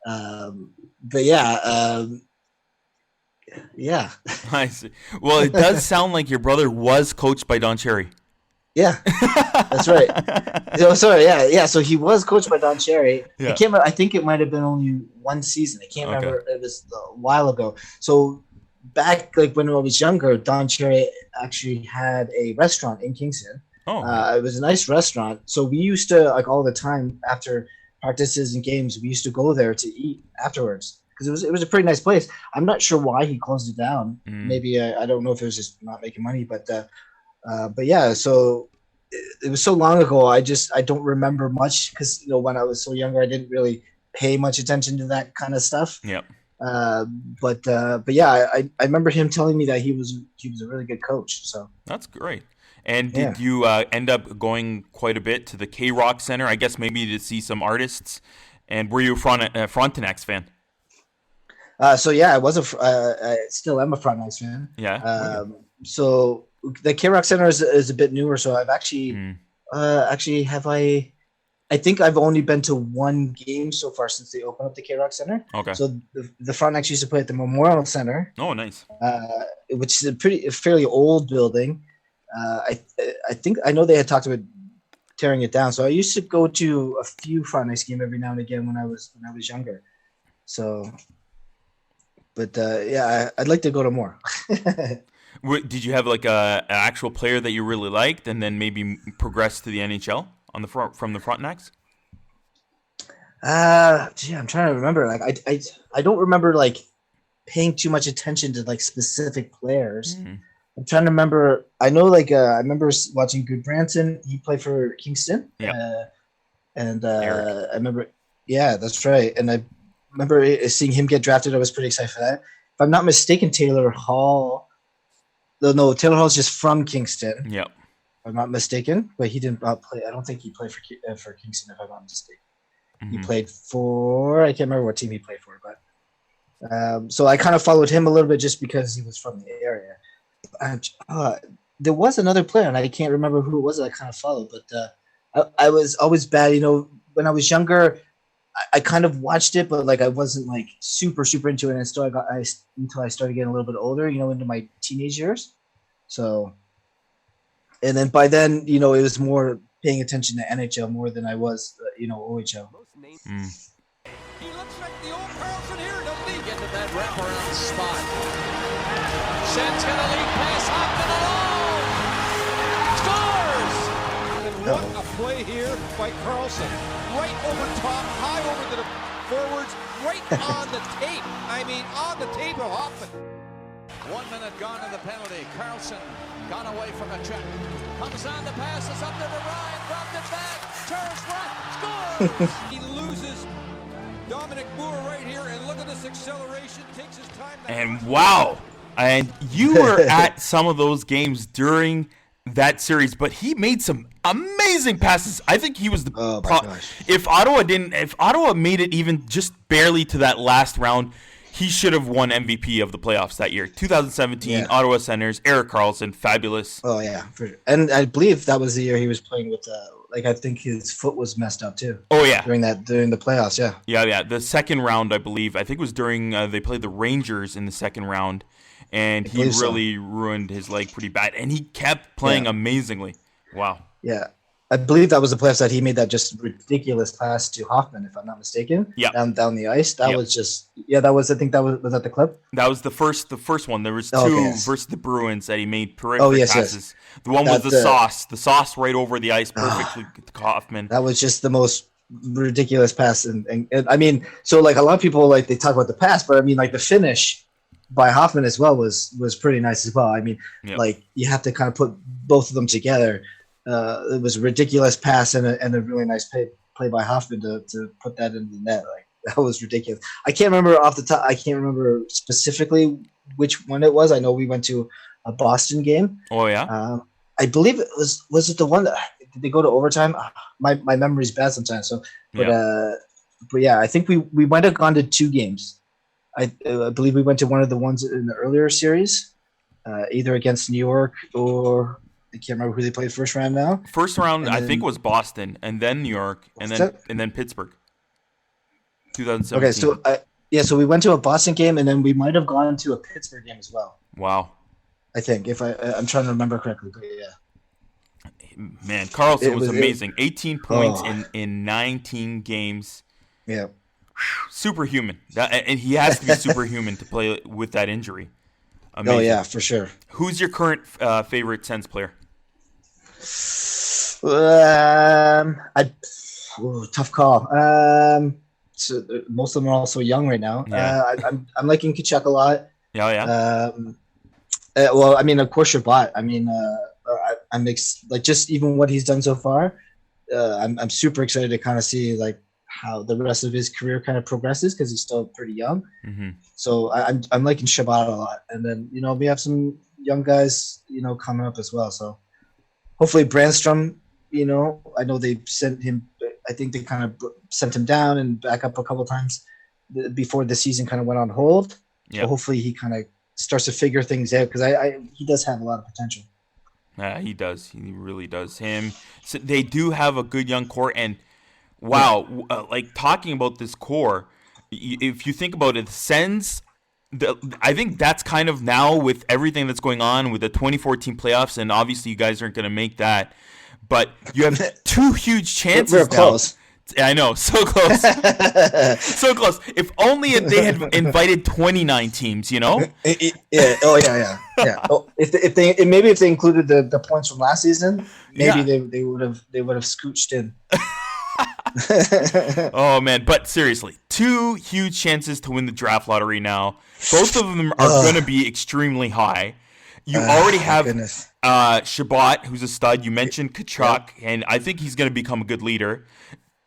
but yeah. Yeah. I see. Well, it does sound like your brother was coached by Don Cherry. Yeah, that's right. Oh, sorry. Yeah. So he was coached by Don Cherry. Yeah. I can't remember. I think it might have been only one season. I can't remember. It was a while ago. So back like when I was younger, Don Cherry actually had a restaurant in Kingston. It was a nice restaurant. So we used to like all the time after practices and games, we used to go there to eat afterwards because it was a pretty nice place. I'm not sure why he closed it down. Maybe I don't know if it was just not making money, but yeah. So it was so long ago. I don't remember much because when I was so younger, I didn't really pay much attention to that kind of stuff. Yep. But yeah, I remember him telling me that he was a really good coach. So that's great. And did you end up going quite a bit to the K-Rock Center? I guess maybe to see some artists. And were you a Frontenacs fan? So yeah, I still am a Frontenacs fan. Yeah. So the K-Rock Center is a bit newer. So I've actually I think I've only been to one game so far since they opened up the K-Rock Center. Okay. So the Frontenacs used to play at the Memorial Center. Oh, nice. Which is a fairly old building. I think I know they had talked about tearing it down. So I used to go to a few Frontenacs games every now and again when I was younger. So, but yeah, I'd like to go to more. Did you have like an actual player that you really liked, and then maybe progress to the NHL from the Frontenacs? I'm trying to remember. Like I don't remember like paying too much attention to like specific players. I'm trying to remember. I know, like, I remember watching Goodbranson. He played for Kingston. Yeah. I remember, yeah, that's right. And I remember seeing him get drafted. I was pretty excited for that. If I'm not mistaken, Taylor Hall. No, Taylor Hall's just from Kingston. Yep. If I'm not mistaken, but he didn't play. I don't think he played for Kingston, if I'm not mistaken. He played for, I can't remember what team he played for, but so I kind of followed him a little bit just because he was from the area. There was another player, and I can't remember who it was that I kind of followed, but I was always bad. When I was younger, I kind of watched it, but like I wasn't like super into it until I started getting a little bit older, into my teenage years. So, and then by then, it was more paying attention to NHL more than I was, OHL. He looks like the old Carlson here, doesn't he? Get to that wraparound spot. Sends gonna lead pass off to the low. Scores! And what a play here by Carlson. Right over top, high over to the forwards, right on the tape. I mean, on the tape of Hoffman. 1 minute gone in the penalty. Carlson gone away from a check. Comes on the pass, it's up there to Ryan, dropped it back, turns right, scores! He loses Dominic Moore right here, and look at this acceleration, takes his time. And wow, and you were at some of those games during that series, but he made some amazing passes. I think he was the. Oh my gosh! If Ottawa made it even just barely to that last round, he should have won MVP of the playoffs that year. 2017, Ottawa Senators, Erik Karlsson, fabulous. Oh yeah, for sure. And I believe that was the year he was playing with. I think his foot was messed up too. Oh yeah, during the playoffs. Yeah. The second round, I believe. I think it was during they played the Rangers in the second round. And he really ruined his leg pretty bad. And he kept playing amazingly. Wow. Yeah. I believe that was the playoffs that he made that just ridiculous pass to Hoffman, if I'm not mistaken. Yeah. Down the ice. That was just I think that was that the clip? That was the first one. There was two versus the Bruins that he made terrific passes. Yes. The one was the sauce right over the ice perfectly to Hoffman. That was just the most ridiculous pass. And I mean, so like a lot of people they talk about the pass, but I mean like the finish by Hoffman as well was pretty nice as well. I mean, you have to kind of put both of them together. It was a ridiculous pass and a really nice play by Hoffman to put that in the net. Like that was ridiculous. I can't remember off the top. I can't remember specifically which one it was. I know we went to a Boston game. Oh yeah. I believe it was it the one that did they go to overtime? My memory's bad sometimes. So, but yeah, I think we might have gone to two games. I believe we went to one of the ones in the earlier series, either against New York or I can't remember who they played first round now. First round, I think it was Boston, and then New York, and then Pittsburgh. 2017. Okay, so we went to a Boston game, and then we might have gone to a Pittsburgh game as well. Wow. I think if I'm trying to remember correctly, but yeah. Man, Carlson was amazing. 18 points in 19 games. Yeah. Superhuman. And he has to be superhuman to play with that injury. Amazing. Oh, yeah, for sure. Who's your current favorite Sens player? Tough call. So most of them are also young right now. Yeah. I'm liking Tkachuk a lot. Yeah. Well, I mean, of course, Shabbat. I mean, I'm just even what he's done so far. I'm super excited to kind of see how the rest of his career kind of progresses because he's still pretty young. Mm-hmm. So I'm liking Shabbat a lot. And then, we have some young guys, coming up as well. So hopefully Brandstrom, I know they sent him, I think they kind of sent him down and back up a couple of times before the season kind of went on hold. Yeah. So hopefully he kind of starts to figure things out because he does have a lot of potential. Yeah, he does. He really does. So they do have a good young core and wow, talking about this core, if you think about it, Sens, I think that's kind of now with everything that's going on with the 2014 playoffs, and obviously you guys aren't going to make that, but you have two huge chances We're close. I know, so close. So close. If only they had invited 29 teams, Yeah. Oh, yeah. Oh, if they included the points from last season, maybe they would have scooched in. Oh man, but seriously, two huge chances to win the draft lottery now. Both of them are going to be extremely high. You already have Shabbat, who's a stud. You mentioned Tkachuk, and I think he's going to become a good leader.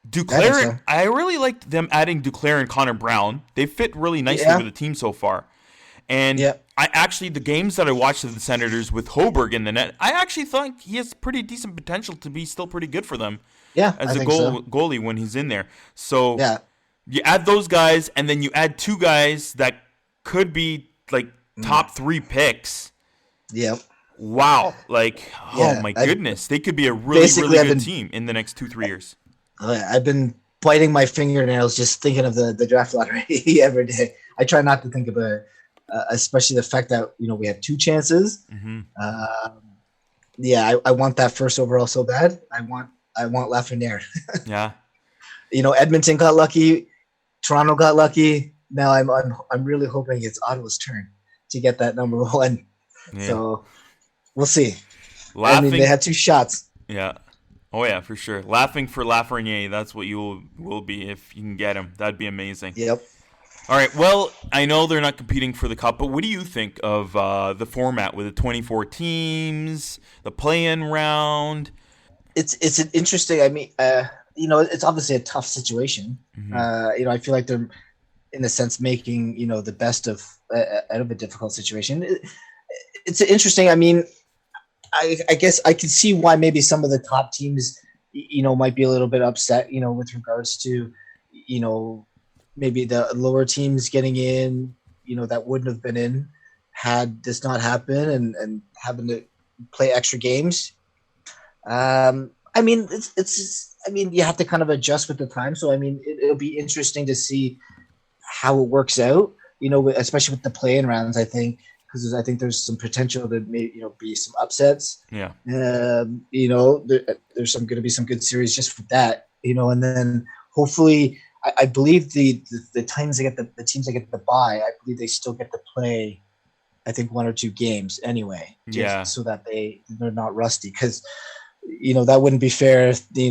Duclair, I really liked them adding Duclair and Connor Brown. They fit really nicely with the team so far. And I actually, the games that I watched of the Senators with Hoberg in the net, I actually thought he has pretty decent potential to be still pretty good for them. Yeah, as a goalie when he's in there. So you add those guys, and then you add two guys that could be top 3 picks. Yep. Wow. Oh my goodness. They could be a really good team in the next 2-3 years. I've been biting my fingernails just thinking of the draft lottery every day. I try not to think about it, especially the fact that, we have two chances. Mm-hmm. I want that first overall so bad. I want Lafreniere. Yeah. Edmonton got lucky, Toronto got lucky. Now I'm really hoping it's Ottawa's turn to get that number one. Yeah. So we'll see. They had two shots. Yeah. Oh yeah, for sure. Laughing for Lafreniere, that's what you will be if you can get him. That'd be amazing. Yep. All right. Well, I know they're not competing for the cup, but what do you think of the format with the 24 teams, the play-in round? It's an interesting. I mean, it's obviously a tough situation. Mm-hmm. I feel like they're, in a sense, making the best of out of a difficult situation. It's interesting. I mean, I guess I can see why maybe some of the top teams, might be a little bit upset, with regards to, maybe the lower teams getting in, that wouldn't have been in had this not happened and having to play extra games. I mean, you have to kind of adjust with the time. So, I mean, it'll be interesting to see how it works out, especially with the play-in rounds, I think, because I think there's some potential to maybe, be some upsets. Yeah. There's going to be some good series just for that, and then hopefully I believe the teams that get the teams that get the bye, I believe they still get to play, I think 1 or 2 games anyway, just so that they're not rusty. Because, that wouldn't be fair if, they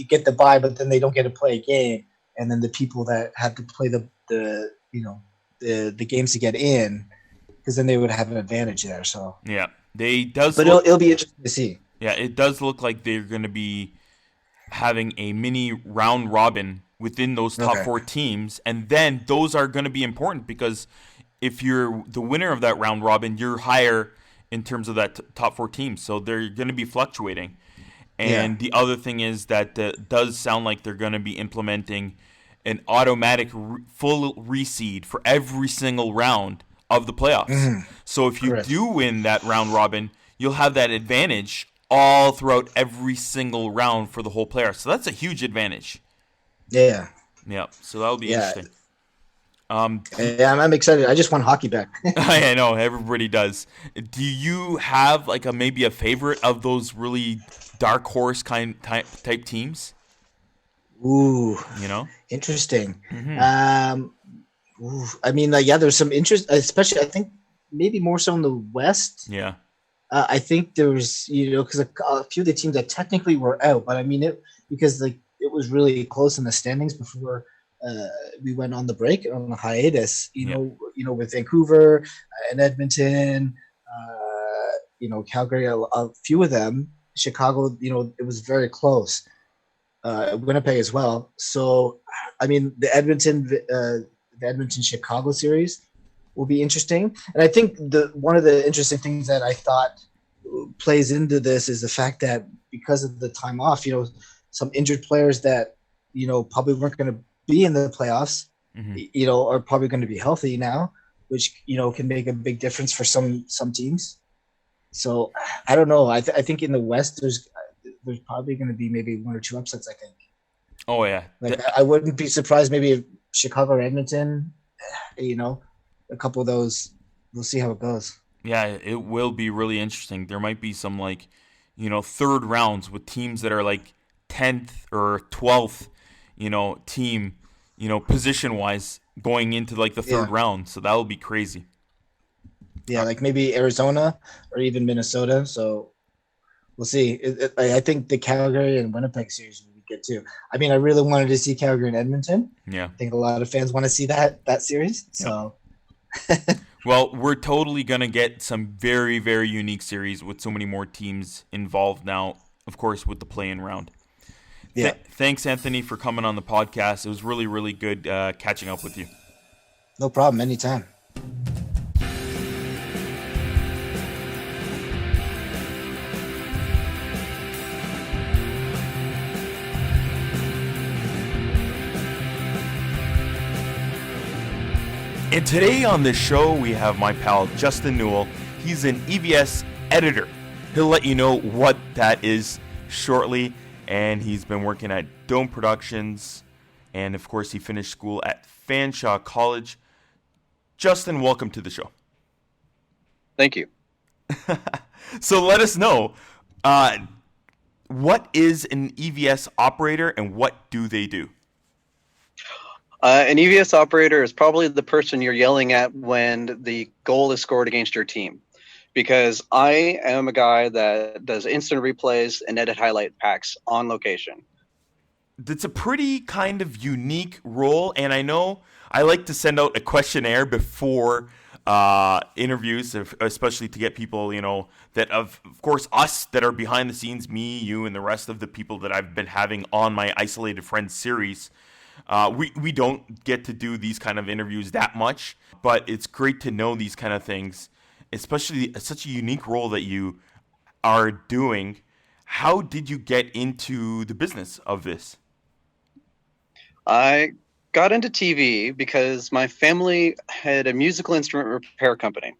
get the bye, but then they don't get to play a game. And then the people that had to play the games to get in, because then they would have an advantage there. So yeah, but it'll be interesting to see. Yeah, it does look like they're going to be having a mini round robin within those top 4 teams, and then those are going to be important because if you're the winner of that round robin, you're higher in terms of that top 4 teams, so they're going to be fluctuating. And the other thing is that does sound like they're going to be implementing an automatic full reseed for every single round of the playoffs. Mm-hmm. So if you do win that round robin, you'll have that advantage all throughout every single round for the whole playoffs. So that's a huge advantage. Yeah. Yeah. So that'll be interesting. I'm excited. I just want hockey back. I know everybody does. Do you have maybe a favorite of those really dark horse type teams? Ooh, interesting. Mm-hmm. I mean, there's some interest, especially I think maybe more so in the West. Yeah. I think there was, because a few of the teams that technically were out, but I mean because it was really close in the standings before we went on the break, on the hiatus, with Vancouver and Edmonton, Calgary, a few of them, Chicago, it was very close. Winnipeg as well. So, I mean, the Edmonton Chicago series will be interesting. And I think one of the interesting things that I thought plays into this is the fact that because of the time off, some injured players that, probably weren't going to be in the playoffs, mm-hmm. Are probably going to be healthy now, which, can make a big difference for some teams. So I don't know. I think in the West, there's probably going to be maybe 1 or 2 upsets, I think. Oh, yeah. I wouldn't be surprised maybe if Chicago or Edmonton, a couple of those, we'll see how it goes. Yeah, it will be really interesting. There might be some third rounds with teams that are 10th or 12th, team, position-wise going into the third round. So that will be crazy. Yeah, maybe Arizona or even Minnesota. So we'll see. I think the Calgary and Winnipeg series will be good too. I mean, I really wanted to see Calgary and Edmonton. Yeah. I think a lot of fans want to see that series. So. Yep. Well, we're totally going to get some very, very unique series with so many more teams involved now, of course, with the play-in round. Yeah. Thanks, Anthony, for coming on the podcast. It was really, really good catching up with you. No problem. Anytime. And today on this show, we have my pal Justin Newell. He's an EVS editor. He'll let you know what that is shortly. And he's been working at Dome Productions. And of course, he finished school at Fanshawe College. Justin, welcome to the show. Thank you. So let us know, what is an EVS operator and what do they do? An EVS operator is probably the person you're yelling at when the goal is scored against your team. Because I am a guy that does instant replays and edit highlight packs on location. That's a pretty kind of unique role, and I know I like to send out a questionnaire before interviews, especially to get people, that of course us that are behind the scenes, me, you, and the rest of the people that I've been having on my Isolated Friends series. We don't get to do these kind of interviews that much, but it's great to know these kind of things, especially such a unique role that you are doing. How did you get into the business of this? I got into TV because my family had a musical instrument repair company.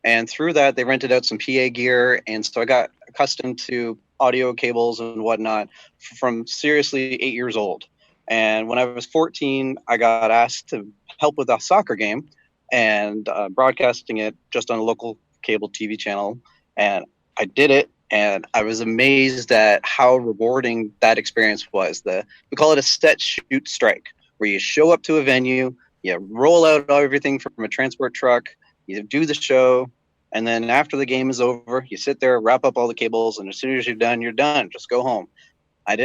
And through that, they rented out some PA gear. And so I got accustomed to audio cables and whatnot from seriously 8 years old. And when I was 14, I got asked to help with a soccer game and broadcasting it just on a local cable TV channel. And I did it. And I was amazed at how rewarding that experience was. We call it a set, shoot, strike, where you show up to a venue, you roll out everything from a transport truck, you do the show, and then after the game is over, you sit there, wrap up all the cables, and as soon as you're done. Just go home. I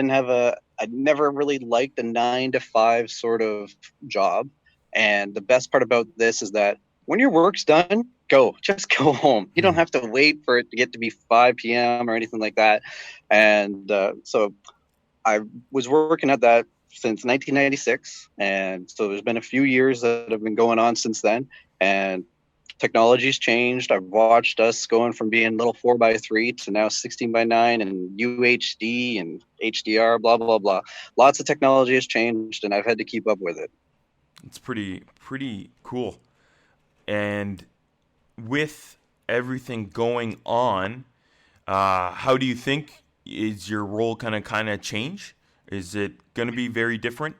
never really liked the 9-to-5 sort of job. And the best part about this is that when your work's done, just go home. You don't have to wait for it to get to be 5 p.m. or anything like that. And so I was working at that since 1996. And so there's been a few years that have been going on since then. And technology's changed. I've watched us going from being little 4x3 to now 16x9 and UHD and HDR, blah, blah, blah. Lots of technology has changed, and I've had to keep up with it. It's pretty cool. And with everything going on, how do you think is your role kind of change? Is it going to be very different?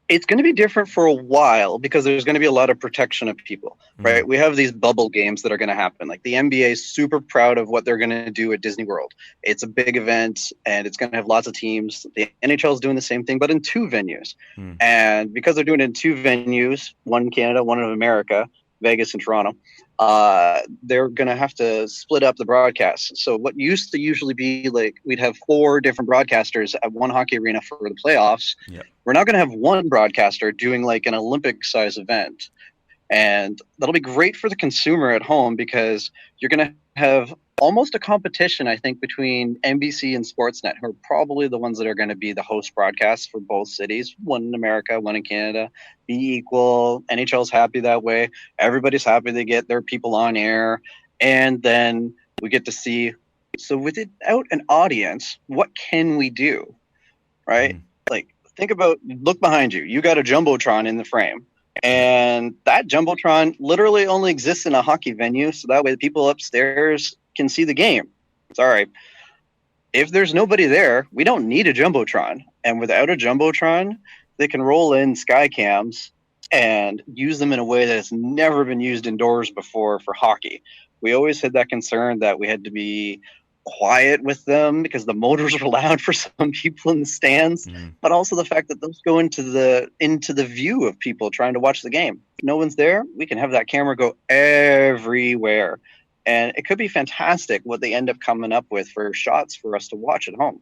It's going to be different for a while because there's going to be a lot of protection of people, right? We have these bubble games that are going to happen. Like the NBA is super proud of what they're going to do at Disney World. It's a big event and it's going to have lots of teams. The NHL is doing the same thing, but in 2 venues. And because they're doing it in 2 venues, one in Canada, one in America, Vegas and Toronto, they're going to have to split up the broadcasts. So what used to usually be like we'd have 4 different broadcasters at one hockey arena for the playoffs. Yep. We're now going to have one broadcaster doing like an Olympic size event. And that'll be great for the consumer at home because you're going to have almost a competition, I think, between NBC and Sportsnet, who are probably the ones that are going to be the host broadcasts for both cities, one in America, one in Canada, be equal. NHL's happy that way. Everybody's happy they get their people on air. And then we get to see, so without an audience, what can we do, right? Like, look behind you. You got a Jumbotron in the frame. And that Jumbotron literally only exists in a hockey venue, so that way the people upstairs can see the game. Sorry. If there's nobody there, we don't need a Jumbotron. And without a Jumbotron, they can roll in sky cams and use them in a way that has never been used indoors before for hockey. We always had that concern that we had to be quiet with them because the motors were loud for some people in the stands, but also the fact that those go into the view of people trying to watch the game. If no one's there, we can have that camera go everywhere. And it could be fantastic what they end up coming up with for shots for us to watch at home.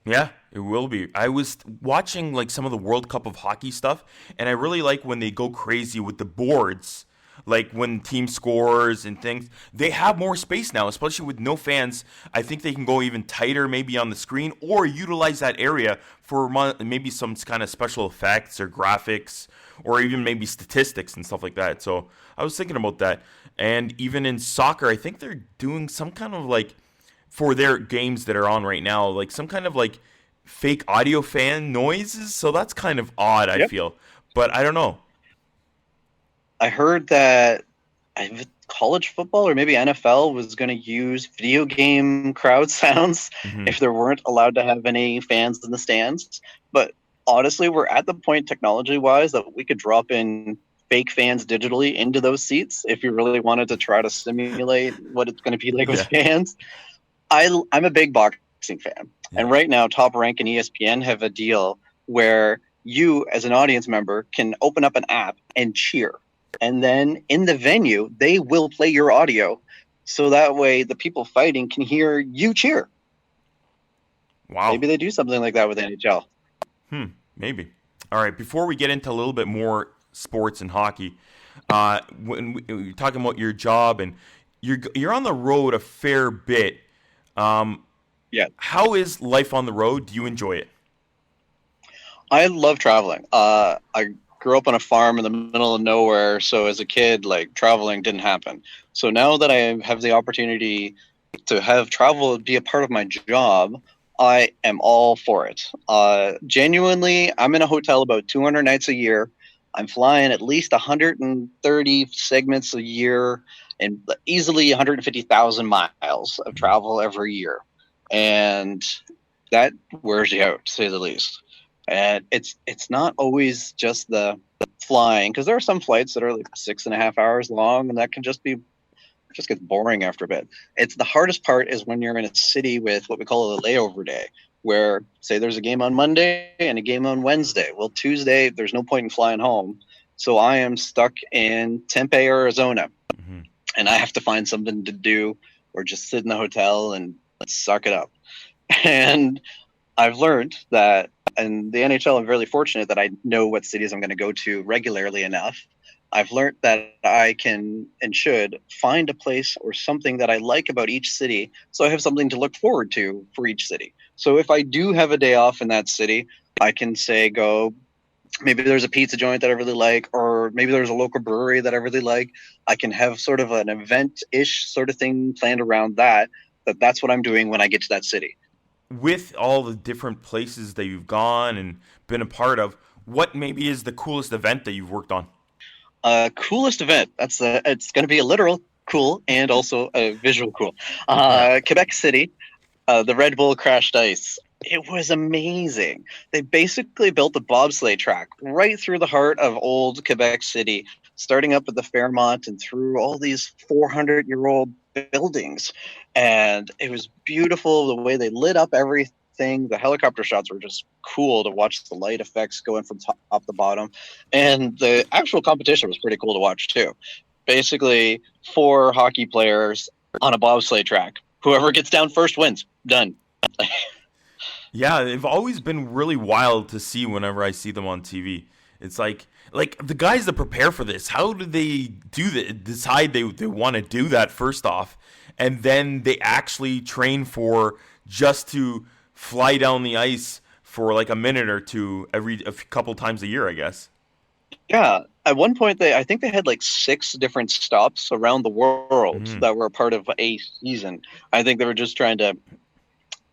Yeah, it will be. I was watching like some of the World Cup of hockey stuff, and I really like when they go crazy with the boards. Like when team scores and things, they have more space now, especially with no fans. I think they can go even tighter maybe on the screen or utilize that area for maybe some kind of special effects or graphics or even maybe statistics and stuff like that. So I was thinking about that. And even in soccer, I think they're doing some kind of like, for their games that are on right now, like some kind of like fake audio fan noises. So that's kind of odd, I feel. But I don't know. I heard that college football or maybe NFL was going to use video game crowd sounds if there weren't allowed to have any fans in the stands. But honestly, we're at the point technology-wise that we could drop in fake fans digitally into those seats if you really wanted to try to simulate what it's going to be like with fans. I'm a big boxing fan. And right now, Top Rank and ESPN have a deal where you, as an audience member, can open up an app and cheer. And then in the venue, they will play your audio. So that way the people fighting can hear you cheer. Wow. Maybe they do something like that with NHL. Maybe. All right. Before we get into a little bit more sports and hockey, when you're talking about your job and you're on the road a fair bit. How is life on the road? Do you enjoy it? I love traveling. I grew up on a farm in the middle of nowhere, so as a kid, like traveling didn't happen. So now that I have the opportunity to have travel be a part of my job, I am all for it. Genuinely, I'm in a hotel about 200 nights a year. I'm flying at least 130 segments a year and easily 150,000 miles of travel every year. And that wears you out, to say the least. And it's not always just the flying, because there are some flights that are like 6.5 hours long, and that can just gets boring after a bit. It's the hardest part is when you're in a city with what we call a layover day, where say there's a game on Monday and a game on Wednesday. Well, Tuesday there's no point in flying home, so I am stuck in Tempe, Arizona, and I have to find something to do or just sit in the hotel and suck it up. And I've learned that in the NHL, I'm really fortunate that I know what cities I'm going to go to regularly enough. I've learned that I can and should find a place or something that I like about each city, so I have something to look forward to for each city. So if I do have a day off in that city, I can say maybe there's a pizza joint that I really like, or maybe there's a local brewery that I really like. I can have sort of an event-ish sort of thing planned around that's what I'm doing when I get to that city. With all the different places that you've gone and been a part of, what maybe is the coolest event that you've worked on? Coolest event. It's going to be a literal cool and also a visual cool. Quebec City, the Red Bull Crashed Ice. It was amazing. They basically built a bobsleigh track right through the heart of old Quebec City, starting up at the Fairmont and through all these 400-year-old buildings. And it was beautiful the way they lit up everything. The helicopter shots were just cool to watch, the light effects going from top to bottom. And the actual competition was pretty cool to watch too. Basically 4 hockey players on a bobsleigh track. Whoever gets down first wins. Done. Yeah, they've always been really wild to see whenever I see them on TV. It's like the guys that prepare for this, how do they decide they want to do that first off, and then they actually train for just to fly down the ice for like a minute or two a couple times a year, I guess. Yeah. At one point, I think they had like 6 different stops around the world that were a part of a season. I think they were just trying to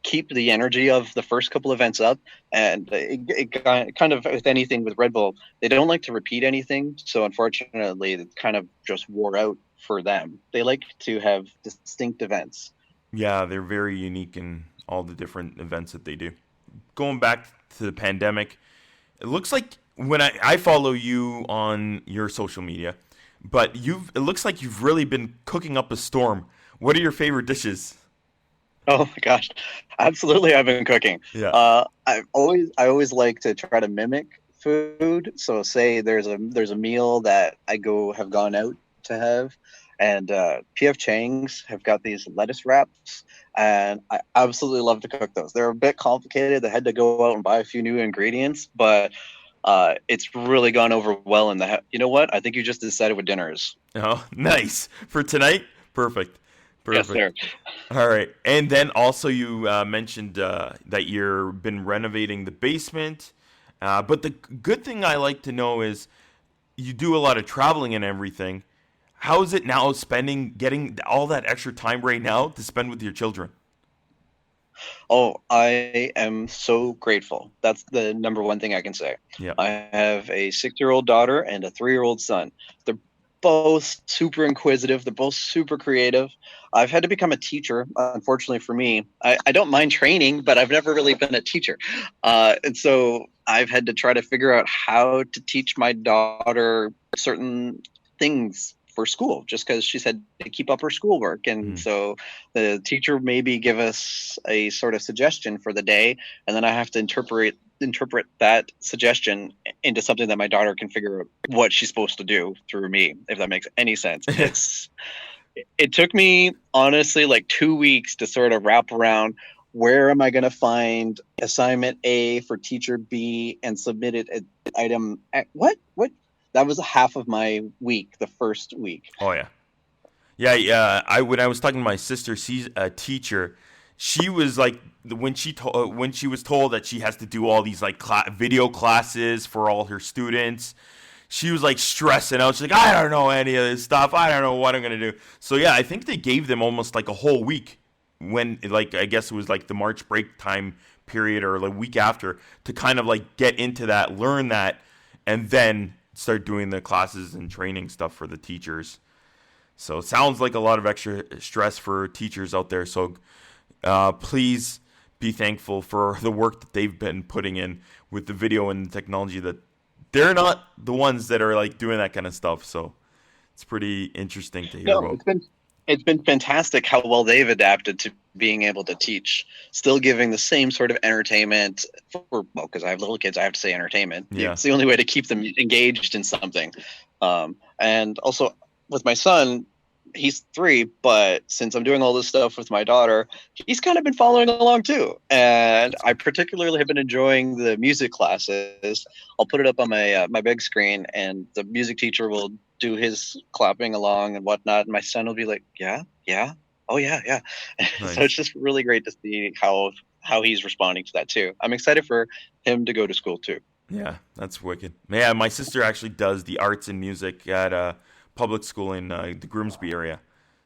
keep the energy of the first couple events up. And it kind of, with anything with Red Bull, they don't like to repeat anything. So unfortunately, it kind of just wore out for them. They like to have distinct events. Yeah, they're very unique in all the different events that they do. Going back to the pandemic, it looks like when I follow you on your social media, but it looks like you've really been cooking up a storm. What are your favorite dishes? Oh my gosh, absolutely! I've been cooking. Yeah. I always like to try to mimic food. So say there's a meal that have gone out to have, and PF Chang's have got these lettuce wraps, and I absolutely love to cook those. They're a bit complicated. They had to go out and buy a few new ingredients, but it's really gone over well in the. You know what? I think you just decided what dinner is. Oh, nice for tonight. Perfect. Yes, sir. All right, and then also you mentioned that you've been renovating the basement, but the good thing I like to know is you do a lot of traveling and everything. How is it now getting all that extra time right now to spend with your children? Oh, I am so grateful. That's the number one thing I can say. Yeah. I have a 6-year-old daughter and a 3-year-old son. They're both super inquisitive. They're both super creative. I've had to become a teacher, unfortunately for me. I don't mind training, but I've never really been a teacher. And so I've had to try to figure out how to teach my daughter certain things for school, just because she's had to keep up her schoolwork. And so the teacher maybe give us a sort of suggestion for the day, and then I have to interpret that suggestion into something that my daughter can figure out what she's supposed to do through me, if that makes any sense. It took me honestly like 2 weeks to sort of wrap around where am I going to find assignment A for teacher B and submit it at item what that was half of my week, the first week. Oh yeah. When I was talking to my sister, she's a teacher. She was like, when she was told that she has to do all these like video classes for all her students, she was like stressing out. She's like, I don't know any of this stuff. I don't know what I'm gonna do. So yeah, I think they gave them almost like a whole week when, like, I guess it was like the March break time period or the week after, to kind of like get into that, learn that, and then start doing the classes and training stuff for the teachers. So it sounds like a lot of extra stress for teachers out there. So please be thankful for the work that they've been putting in with the video and the technology, that they're not the ones that are like doing that kind of stuff. So it's pretty interesting to hear about. It's been fantastic how well they've adapted to being able to teach, still giving the same sort of entertainment because I have little kids, I have to say entertainment. Yeah. It's the only way to keep them engaged in something. And also with my son, he's 3, but since I'm doing all this stuff with my daughter, he's kind of been following along too. And I particularly have been enjoying the music classes. I'll put it up on my big screen, and the music teacher will do his clapping along and whatnot, and my son will be like, yeah, oh yeah. Nice. So it's just really great to see how he's responding to that too. I'm excited for him to go to school too. Yeah, that's wicked. Yeah, my sister actually does the arts and music at a public school in the Grimsby area.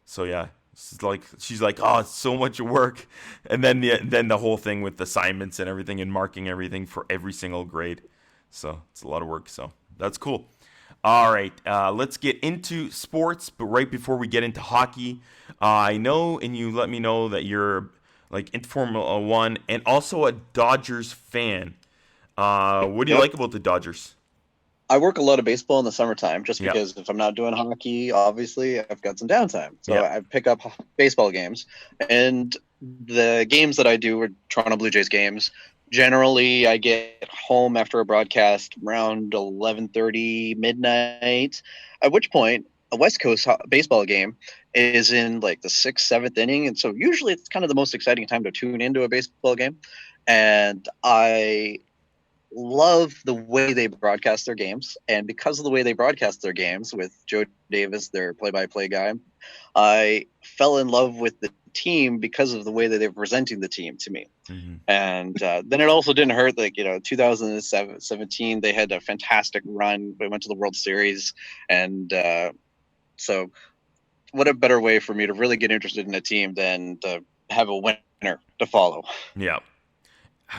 So yeah, she's like, oh, it's so much work, and then the whole thing with assignments and everything and marking everything for every single grade. So it's a lot of work. So that's cool. All right, let's get into sports, but right before we get into hockey, I know, and you let me know that you're like into Formula 1 and also a Dodgers fan. What do you like about the Dodgers? I work a lot of baseball in the summertime just because if I'm not doing hockey, obviously I've got some downtime. So I pick up baseball games, and the games that I do are Toronto Blue Jays games. Generally, I get home after a broadcast around 11:30 midnight, at which point a West Coast baseball game is in like the 6th, 7th inning. And so usually it's kind of the most exciting time to tune into a baseball game. And I love the way they broadcast their games. And because of the way they broadcast their games with Joe Davis, their play-by-play guy, I fell in love with the team because of the way that they were presenting the team to me. Mm-hmm. And then it also didn't hurt, 2017 they had a fantastic run. They went to the World Series, and so what a better way for me to really get interested in a team than to have a winner to follow. Yeah.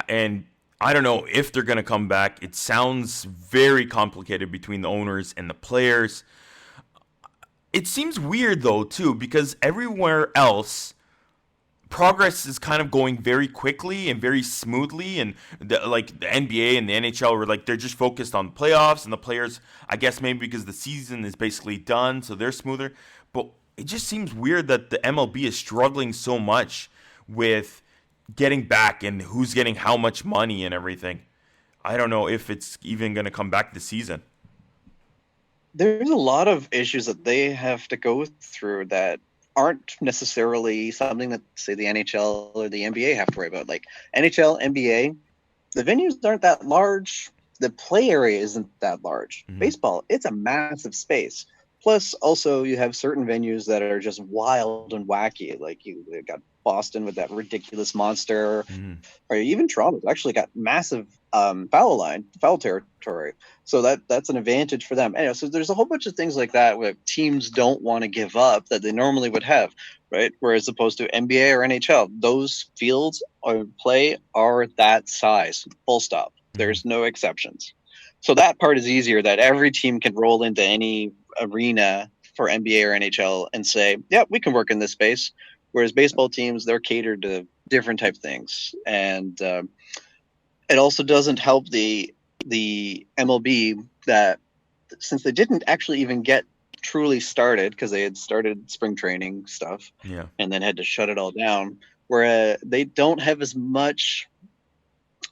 And I don't know if they're going to come back. It sounds very complicated between the owners and the players. It seems weird though too, because everywhere else progress is kind of going very quickly and very smoothly, and the NBA and the NHL were they're just focused on playoffs, and the players, I guess maybe because the season is basically done, so they're smoother. But it just seems weird that the MLB is struggling so much with getting back and who's getting how much money and everything. I don't know if it's even going to come back this season. There's a lot of issues that they have to go through that aren't necessarily something that, say, the NHL or the NBA have to worry about. Like NHL, NBA, the venues aren't that large. The play area isn't that large. Mm-hmm. Baseball, it's a massive space. Plus, also, you have certain venues that are just wild and wacky. Like you got Boston with that ridiculous monster, or even Toronto's actually got massive foul territory. So that's an advantage for them. Anyway, so there's a whole bunch of things like that where teams don't want to give up that they normally would have, right? Whereas opposed to NBA or NHL, those fields or play are that size, full stop. There's no exceptions. So that part is easier, that every team can roll into any arena for NBA or NHL and say, yeah, we can work in this space. Whereas baseball teams, they're catered to different type things. And it also doesn't help the MLB that since they didn't actually even get truly started because they had started spring training stuff and then had to shut it all down, where they don't have as much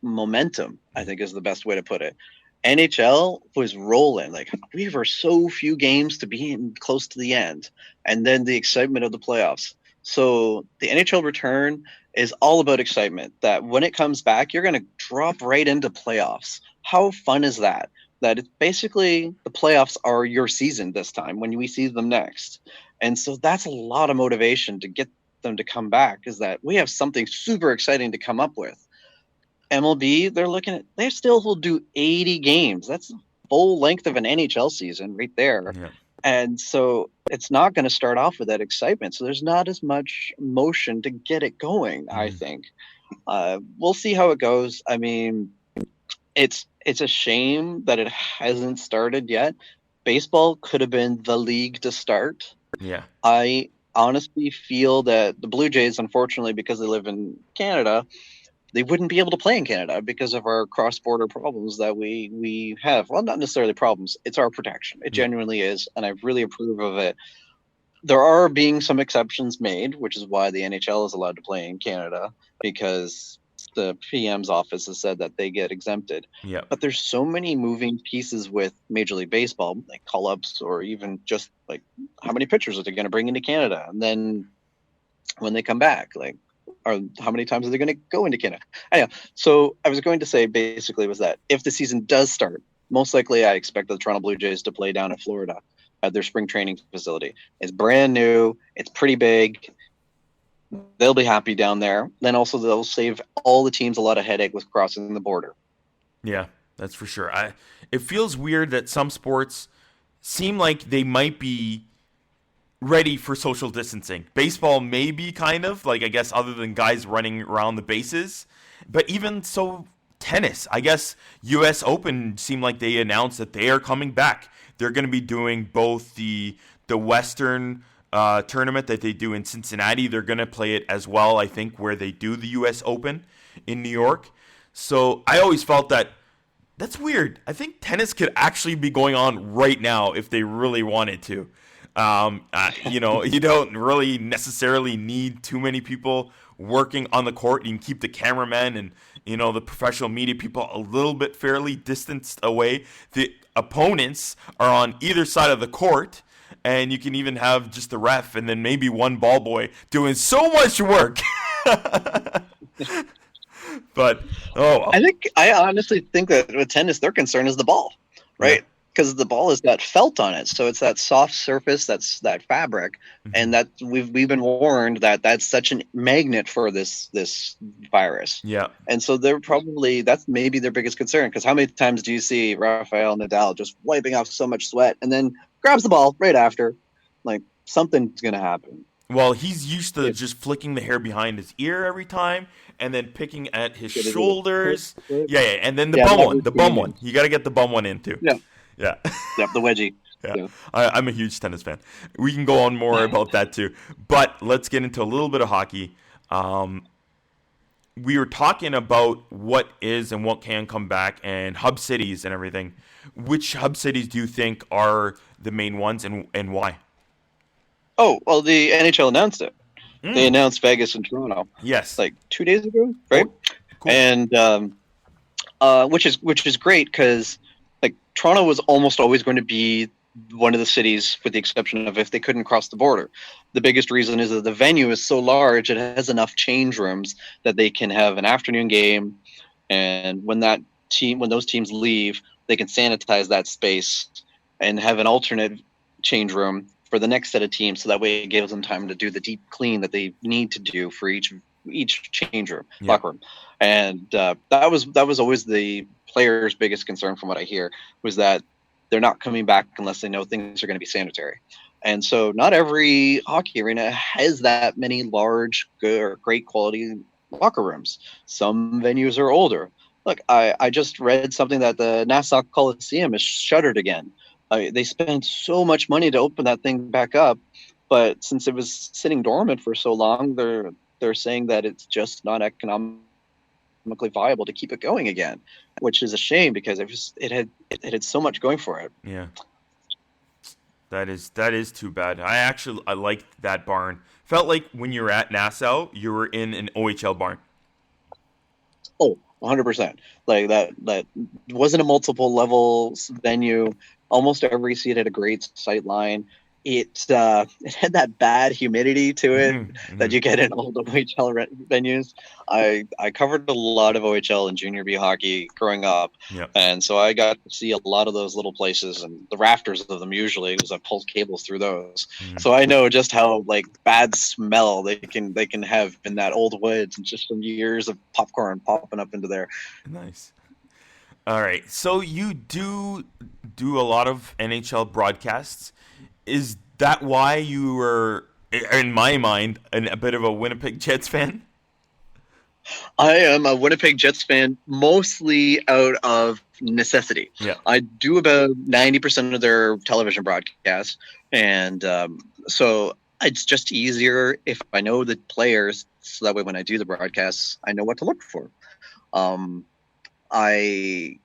momentum, I think is the best way to put it. NHL was rolling. We were so few games to be in close to the end, and then the excitement of the playoffs. So the NHL return is all about excitement, that when it comes back, you're going to drop right into playoffs. How fun is that? That it's basically the playoffs are your season this time when we see them next. And so that's a lot of motivation to get them to come back, is that we have something super exciting to come up with. MLB, they still will do 80 games. That's the full length of an NHL season right there. Yeah. And so it's not going to start off with that excitement. So there's not as much motion to get it going, I think. We'll see how it goes. I mean, it's a shame that it hasn't started yet. Baseball could have been the league to start. Yeah. I honestly feel that the Blue Jays, unfortunately, because they live in Canada, they wouldn't be able to play in Canada because of our cross-border problems that we have. Well, not necessarily problems. It's our protection. It genuinely is, and I really approve of it. There are being some exceptions made, which is why the NHL is allowed to play in Canada, because the PM's office has said that they get exempted. Yeah. But there's so many moving pieces with Major League Baseball, like call-ups, or even just like how many pitchers are they going to bring into Canada, and then when they come back, like, or how many times are they going to go into Canada? Anyhow, so I was going to say basically was that if the season does start, most likely I expect the Toronto Blue Jays to play down in Florida at their spring training facility. It's brand new. It's pretty big. They'll be happy down there. Then also they'll save all the teams a lot of headache with crossing the border. Yeah, that's for sure. It feels weird that some sports seem like they might be ready for social distancing. Baseball maybe kind of, like, I guess, other than guys running around the bases. But even so, tennis, I guess US Open seemed like they announced that they are coming back. They're going to be doing both the Western tournament that they do in Cincinnati. They're going to play it as well, I think, where they do the US Open in New York. So I always felt that that's weird. I think tennis could actually be going on right now if they really wanted to. You don't really necessarily need too many people working on the court. You can keep the cameramen and, the professional media people a little bit fairly distanced away. The opponents are on either side of the court, and you can even have just the ref and then maybe one ball boy doing so much work. But, I honestly think that with tennis, their concern is the ball, right? Because the ball has got felt on it, so it's that soft surface, that's that fabric, and that we've been warned that that's such a magnet for this virus. Yeah, and so that's maybe their biggest concern. Because how many times do you see Rafael Nadal just wiping off so much sweat and then grabs the ball right after? Like, something's gonna happen. Well, he's used to just flicking the hair behind his ear every time, and then picking at his shoulders. Yeah, and then the bum one. You got to get the bum one in too. Yeah. Yep, the wedgie. Yeah. I'm a huge tennis fan. We can go on more about that too. But let's get into a little bit of hockey. We were talking about what is and what can come back and hub cities and everything. Which hub cities do you think are the main ones, and why? Oh, well, the NHL announced it. They announced Vegas and Toronto. Yes. Like 2 days ago, right? Cool. And which is great, because like Toronto was almost always going to be one of the cities, with the exception of if they couldn't cross the border. The biggest reason is that the venue is so large, it has enough change rooms that they can have an afternoon game, and when those teams leave, they can sanitize that space and have an alternate change room for the next set of teams, so that way it gives them time to do the deep clean that they need to do for each change room, locker room. And that was always the players' biggest concern, from what I hear, was that they're not coming back unless they know things are going to be sanitary. And so not every hockey arena has that many large, good or great quality locker rooms. Some venues are older. Look, I just read something that the Nassau Coliseum is shuttered again. They spent so much money to open that thing back up, but since it was sitting dormant for so long, they're saying that it's just not economically viable to keep it going again, which is a shame, because it had so much going for it. Yeah, that is too bad. I liked that barn. Felt like when you were at Nassau, you were in an OHL barn. Oh, 100%. Like that wasn't a multiple levels venue. Almost every seat had a great sight line. It had that bad humidity to it that you get in old OHL venues. I covered a lot of OHL and junior B hockey growing up, and so I got to see a lot of those little places and the rafters of them usually, because I pulled cables through those. So I know just how like bad smell they can have in that old woods, and just some years of popcorn popping up into there. Nice. All right, so you do a lot of NHL broadcasts. is that why you were, in my mind, a bit of a Winnipeg Jets fan? I am a Winnipeg Jets fan mostly out of necessity. Yeah. I do about 90% of their television broadcasts, and so it's just easier if I know the players, so that way when I do the broadcasts, I know what to look for. I've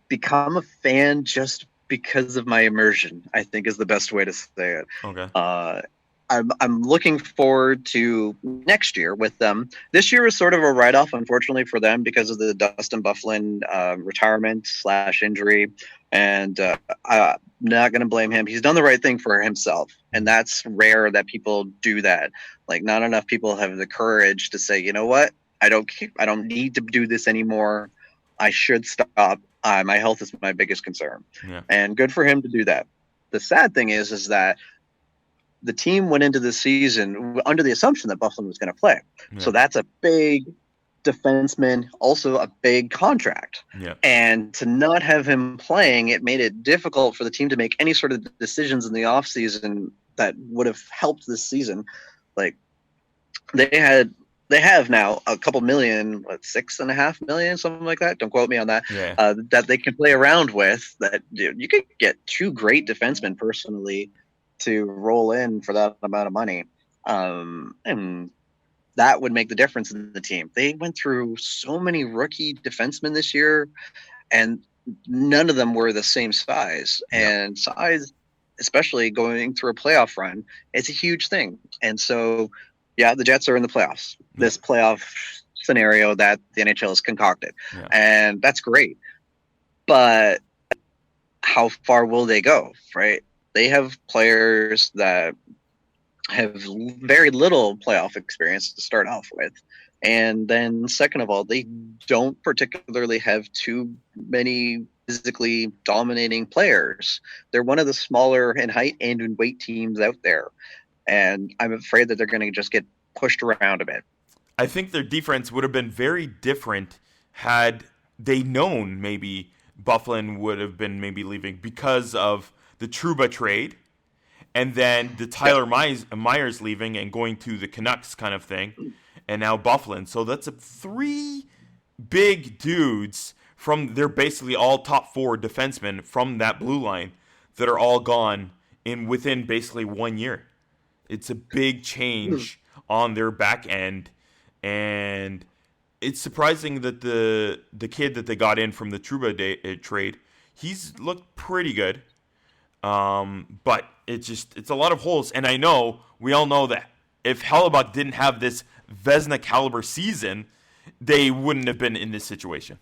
become a fan just because of my immersion, I think is the best way to say it. Okay. I'm looking forward to next year with them. This year is sort of a write-off, unfortunately, for them because of the Dustin Byfuglien retirement/injury. And I'm not going to blame him. He's done the right thing for himself. And that's rare that people do that. Like, not enough people have the courage to say, you know what? I don't need to do this anymore. I should stop. My health is my biggest concern. Yeah. And good for him to do that. The sad thing is that the team went into the season under the assumption that Byfuglien was going to play. Yeah. So that's a big defenseman, also a big contract. Yeah. And to not have him playing, it made it difficult for the team to make any sort of decisions in the offseason that would have helped this season. Like, they have now a couple million, $6.5 million, something like that. Don't quote me on that. Yeah. That they can play around with. That you could get two great defensemen personally to roll in for that amount of money, and that would make the difference in the team. They went through so many rookie defensemen this year, and none of them were the same size. Yeah. And size, especially going through a playoff run, it's a huge thing. And so, yeah, the Jets are in the playoffs. This playoff scenario that the NHL has concocted. Yeah. And that's great. But how far will they go, right? They have players that have very little playoff experience to start off with. And then second of all, they don't particularly have too many physically dominating players. They're one of the smaller in height and in weight teams out there. And I'm afraid that they're going to just get pushed around a bit. I think their defense would have been very different had they known maybe Byfuglien would have been maybe leaving because of the Trouba trade, and then the Tyler Myers leaving and going to the Canucks kind of thing, and now Byfuglien. So that's three big dudes they're basically all top four defensemen from that blue line that are all gone within basically 1 year. It's a big change on their back end, and it's surprising that the kid that they got in from the Trouba trade, he's looked pretty good. But it's a lot of holes. And we all know that if Hellebuck didn't have this Vezina caliber season, they wouldn't have been in this situation.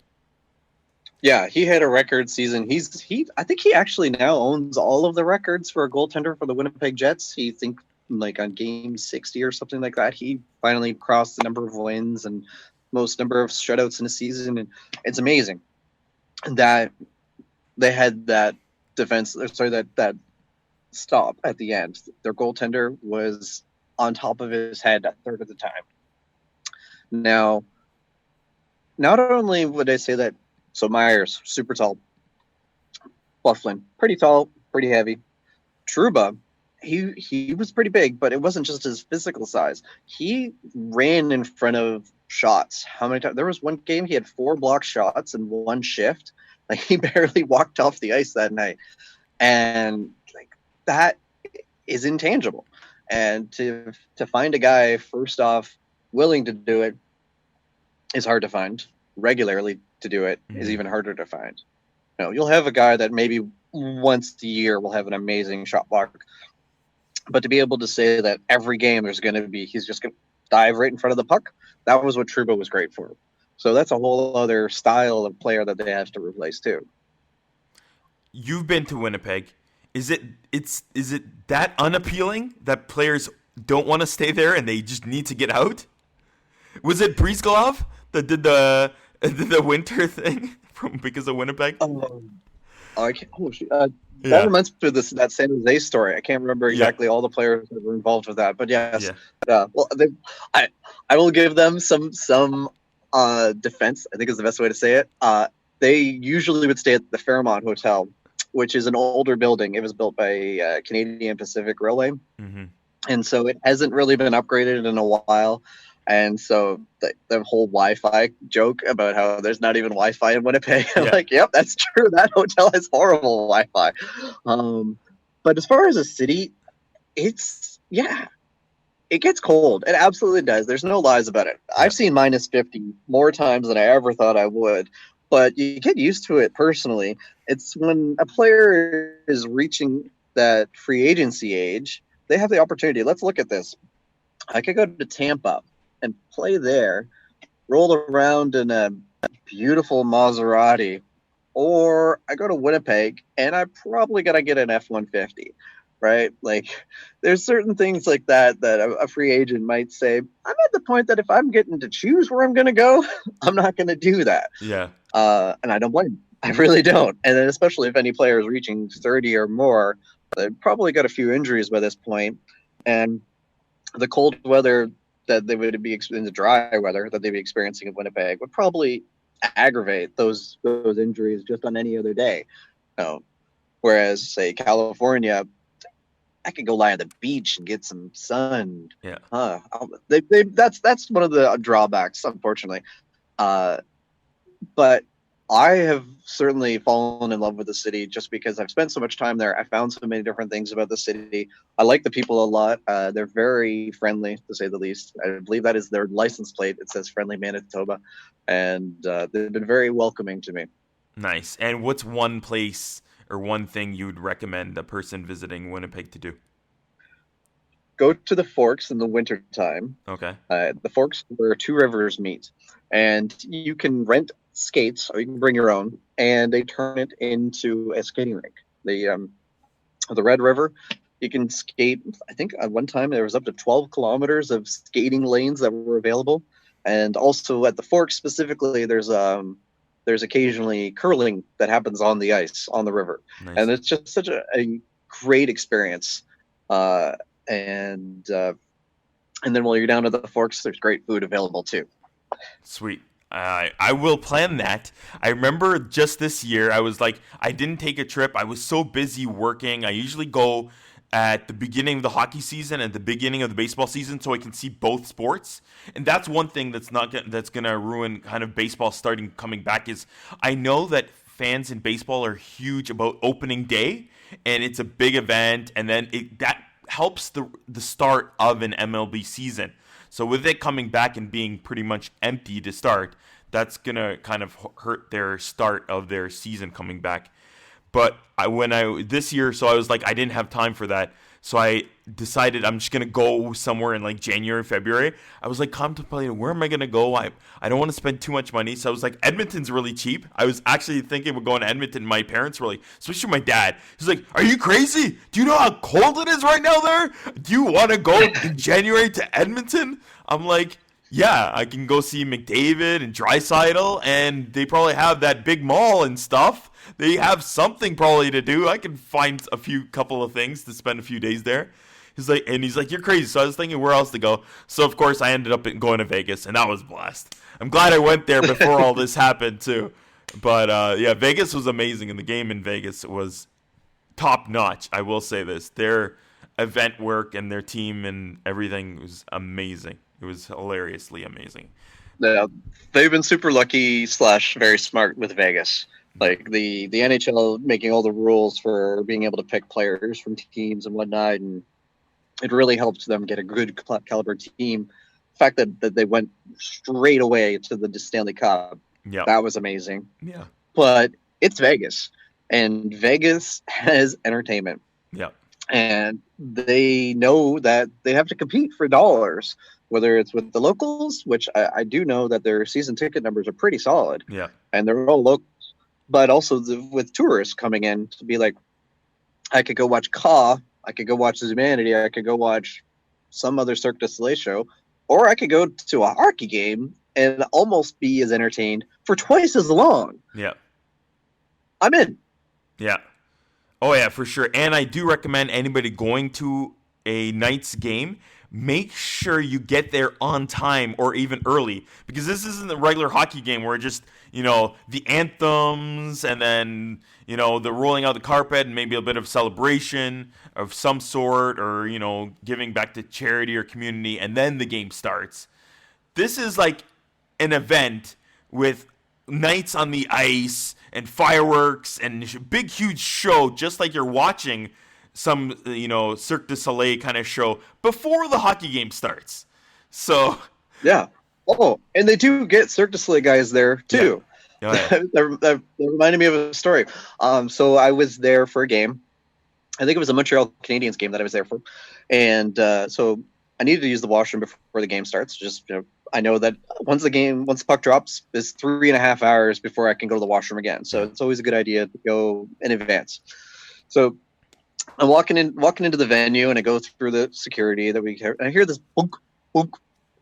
Yeah, he had a record season. I think he actually now owns all of the records for a goaltender for the Winnipeg Jets. He think like on game 60 or something like that. He finally crossed the number of wins and most number of shutouts in a season. And it's amazing that they had that that stop at the end. Their goaltender was on top of his head a third of the time. Now, not only would I say that, so Myers, super tall. Byfuglien, pretty tall, pretty heavy. Trouba, he was pretty big, but it wasn't just his physical size. He ran in front of shots. How many times? There was one game he had 4 blocked shots in one shift. Like, he barely walked off the ice that night. And like, that is intangible. And to find a guy, first off, willing to do it is hard to find. Regularly to do it is even harder to find. You'll have a guy that maybe once a year will have an amazing shot block. But to be able to say that every game he's just going to dive right in front of the puck, that was what Trouba was great for. So that's a whole other style of player that they have to replace too. You've been to Winnipeg. Is it that unappealing that players don't want to stay there and they just need to get out? Was it Brizgalov that did the winter thing because of Winnipeg? That reminds me of that San Jose story. I can't remember exactly all the players that were involved with that, but yes. Yeah. Well, I will give them some defense, I think is the best way to say it. They usually would stay at the Fairmont Hotel which is an older building. It was built by Canadian Pacific Railway. Mm-hmm. And so it hasn't really been upgraded in a while. And so the whole Wi-Fi joke about how there's not even Wi-Fi in Winnipeg, I'm like, yep, that's true. That hotel has horrible Wi-Fi. But as far as a city, it gets cold. It absolutely does. There's no lies about it. I've seen minus 50 more times than I ever thought I would. But you get used to it personally. It's when a player is reaching that free agency age, they have the opportunity. Let's look at this. I could go to Tampa and play there, roll around in a beautiful Maserati, or I go to Winnipeg and I probably got to get an F-150, right? Like, there's certain things like that a free agent might say, I'm at the point that if I'm getting to choose where I'm going to go, I'm not going to do that. Yeah. And I don't blame them. I really don't. And then especially if any player is reaching 30 or more, they've probably got a few injuries by this point. And the cold weather that they would be in the dry weather that they'd be experiencing in Winnipeg would probably aggravate those injuries just on any other day. Whereas, say, California, I could go lie on the beach and get some sun. Yeah. That's one of the drawbacks, unfortunately. But I have certainly fallen in love with the city just because I've spent so much time there. I found so many different things about the city. I like the people a lot. They're very friendly, to say the least. I believe that is their license plate. It says Friendly Manitoba. And they've been very welcoming to me. Nice. And what's one place or one thing you would recommend a person visiting Winnipeg to do? Go to the Forks in the wintertime. Okay. The Forks where two rivers meet. And you can rent skates, or you can bring your own, and they turn it into a skating rink. The Red River, you can skate. I think at one time there was up to 12 kilometers of skating lanes that were available, and also at the Forks specifically, there's occasionally curling that happens on the ice on the river. Nice. And it's just such a great experience. And then while you're down at the Forks, there's great food available too. Sweet. I will plan that. I remember just this year, I didn't take a trip. I was so busy working. I usually go at the beginning of the hockey season and the beginning of the baseball season so I can see both sports. And that's one thing that's going to ruin kind of baseball coming back is I know that fans in baseball are huge about opening day, and it's a big event, and then that helps the start of an MLB season. So with it coming back and being pretty much empty to start, that's going to kind of hurt their start of their season coming back. But this year, so I was like, I didn't have time for that. So I decided I'm just going to go somewhere in like January, February. I was like contemplating, where am I going to go? I don't want to spend too much money. So I was like, Edmonton's really cheap. I was actually thinking of going to Edmonton. My parents were like, especially my dad. He's like, are you crazy? Do you know how cold it is right now there? Do you want to go in January to Edmonton? I'm like, yeah, I can go see McDavid and Draisaitl, and they probably have that big mall and stuff. They have something probably to do. I can find couple of things to spend a few days there. He's like, you're crazy. So I was thinking where else to go. So of course I ended up going to Vegas, and that was a blast. I'm glad I went there before all this happened too. But yeah, Vegas was amazing, and the game in Vegas was top notch. I will say this: their event work and their team and everything was amazing. It was hilariously amazing. Yeah, they've been super lucky / very smart with Vegas. Like the NHL making all the rules for being able to pick players from teams and whatnot, and it really helped them get a good caliber team. The fact that they went straight away to the Stanley Cup, that was amazing. Yeah, but it's Vegas, and Vegas has entertainment. Yeah, and they know that they have to compete for dollars. Whether it's with the locals, which I do know that their season ticket numbers are pretty solid. Yeah. And they're all locals. But also with tourists coming in to be like, I could go watch Ka, I could go watch Humanity, I could go watch some other Cirque du Soleil show, or I could go to a hockey game and almost be as entertained for twice as long. Yeah. I'm in. Yeah. Oh, yeah, for sure. And I do recommend anybody going to a Knights game, make sure you get there on time or even early, because this isn't the regular hockey game where just, the anthems and then, the rolling out the carpet and maybe a bit of celebration of some sort, or, giving back to charity or community, and then the game starts. This is like an event with Knights on the ice and fireworks and big, huge show, just like you're watching some, Cirque du Soleil kind of show before the hockey game starts. So, yeah. Oh, and they do get Cirque du Soleil guys there too. Yeah. That reminded me of a story. So I was there for a game. I think it was a Montreal Canadiens game that I was there for, and so I needed to use the washroom before the game starts. Just I know that once the puck drops, it's 3.5 hours before I can go to the washroom again. So it's always a good idea to go in advance. So I'm walking into the venue, and I go through the security that we hear, and I hear this bunk, bunk,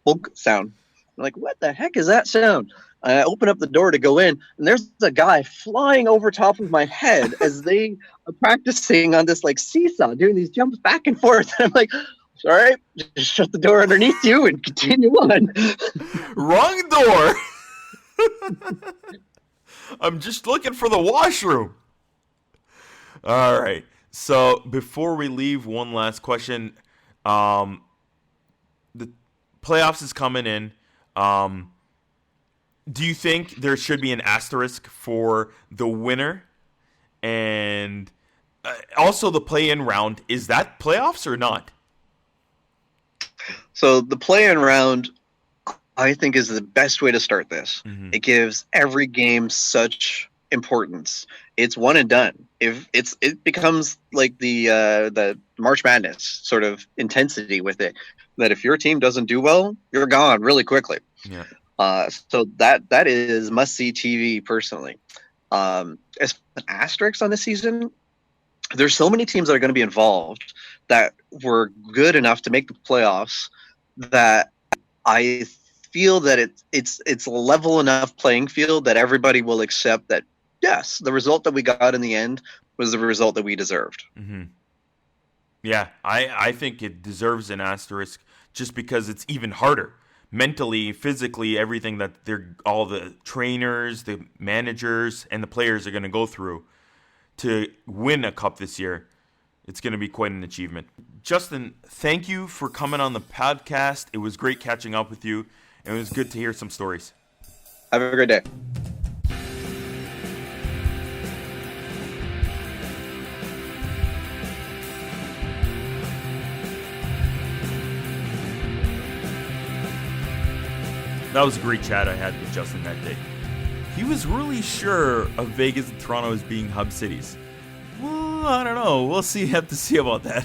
bunk sound. I'm like, what the heck is that sound? And I open up the door to go in, and there's a guy flying over top of my head as they are practicing on this like seesaw, doing these jumps back and forth. And I'm like, all right, just shut the door underneath you and continue on. Wrong door. I'm just looking for the washroom. All right. So before we leave, one last question. The playoffs is coming in. Do you think there should be an asterisk for the winner? And also the play-in round, is that playoffs or not? So the play-in round, I think, is the best way to start this. Mm-hmm. It gives every game such importance. It's one and done. If it becomes like the March Madness sort of intensity with it, that if your team doesn't do well, you're gone really quickly. Yeah. So that is must-see TV personally. As an asterisk on this season, there's so many teams that are going to be involved that were good enough to make the playoffs that I feel that it's a level enough playing field that everybody will accept that, yes, the result that we got in the end was the result that we deserved. Mm-hmm. Yeah, I think it deserves an asterisk just because it's even harder. Mentally, physically, everything that all the trainers, the managers, and the players are going to go through to win a cup this year. It's going to be quite an achievement. Justin, thank you for coming on the podcast. It was great catching up with you, and it was good to hear some stories. Have a great day. That was a great chat I had with Justin that day. He was really sure of Vegas and Toronto as being hub cities. Well, I don't know. We'll have to see about that.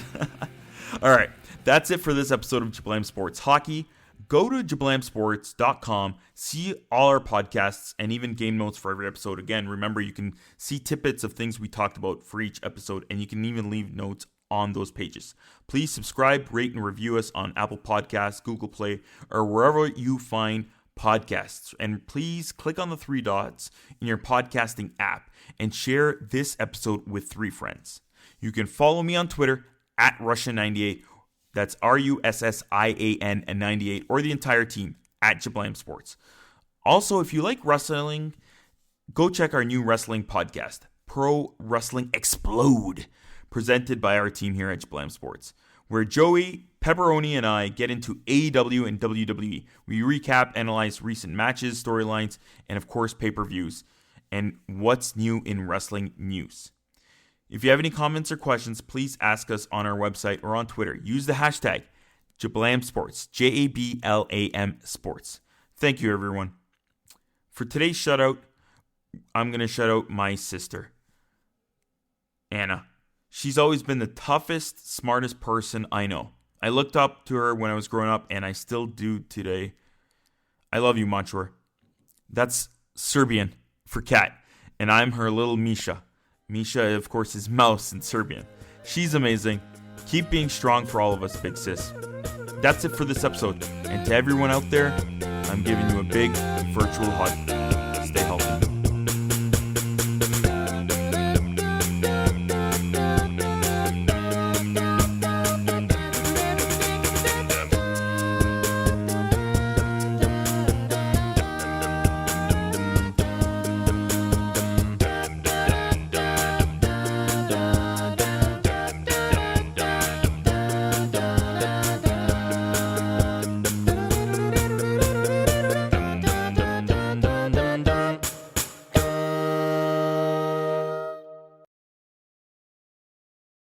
All right. That's it for this episode of Jablam Sports Hockey. Go to jablamsports.com, see all our podcasts, and even game notes for every episode. Again, remember, you can see tidbits of things we talked about for each episode, and you can even leave notes on those pages. Please subscribe, rate, and review us on Apple Podcasts, Google Play, or wherever you find podcasts. And please click on the 3 dots in your podcasting app and share this episode with 3 friends. You can follow me on Twitter at Russian98. That's RUSSIAN and 98, or the entire team at Jablam Sports. Also, if you like wrestling, go check our new wrestling podcast, Pro Wrestling Explode, presented by our team here at Jablam Sports, where Joey, Pepperoni, and I get into AEW and WWE. We recap, analyze recent matches, storylines, and of course pay-per-views, and what's new in wrestling news. If you have any comments or questions, please ask us on our website or on Twitter. Use the hashtag Jablam Sports, JABLAM Sports. Thank you, everyone. For today's shutout, I'm going to shout out my sister, Anna. She's always been the toughest, smartest person I know. I looked up to her when I was growing up, and I still do today. I love you, Manchur. That's Serbian for cat, and I'm her little Misha. Misha, of course, is mouse in Serbian. She's amazing. Keep being strong for all of us, big sis. That's it for this episode. And to everyone out there, I'm giving you a big virtual hug.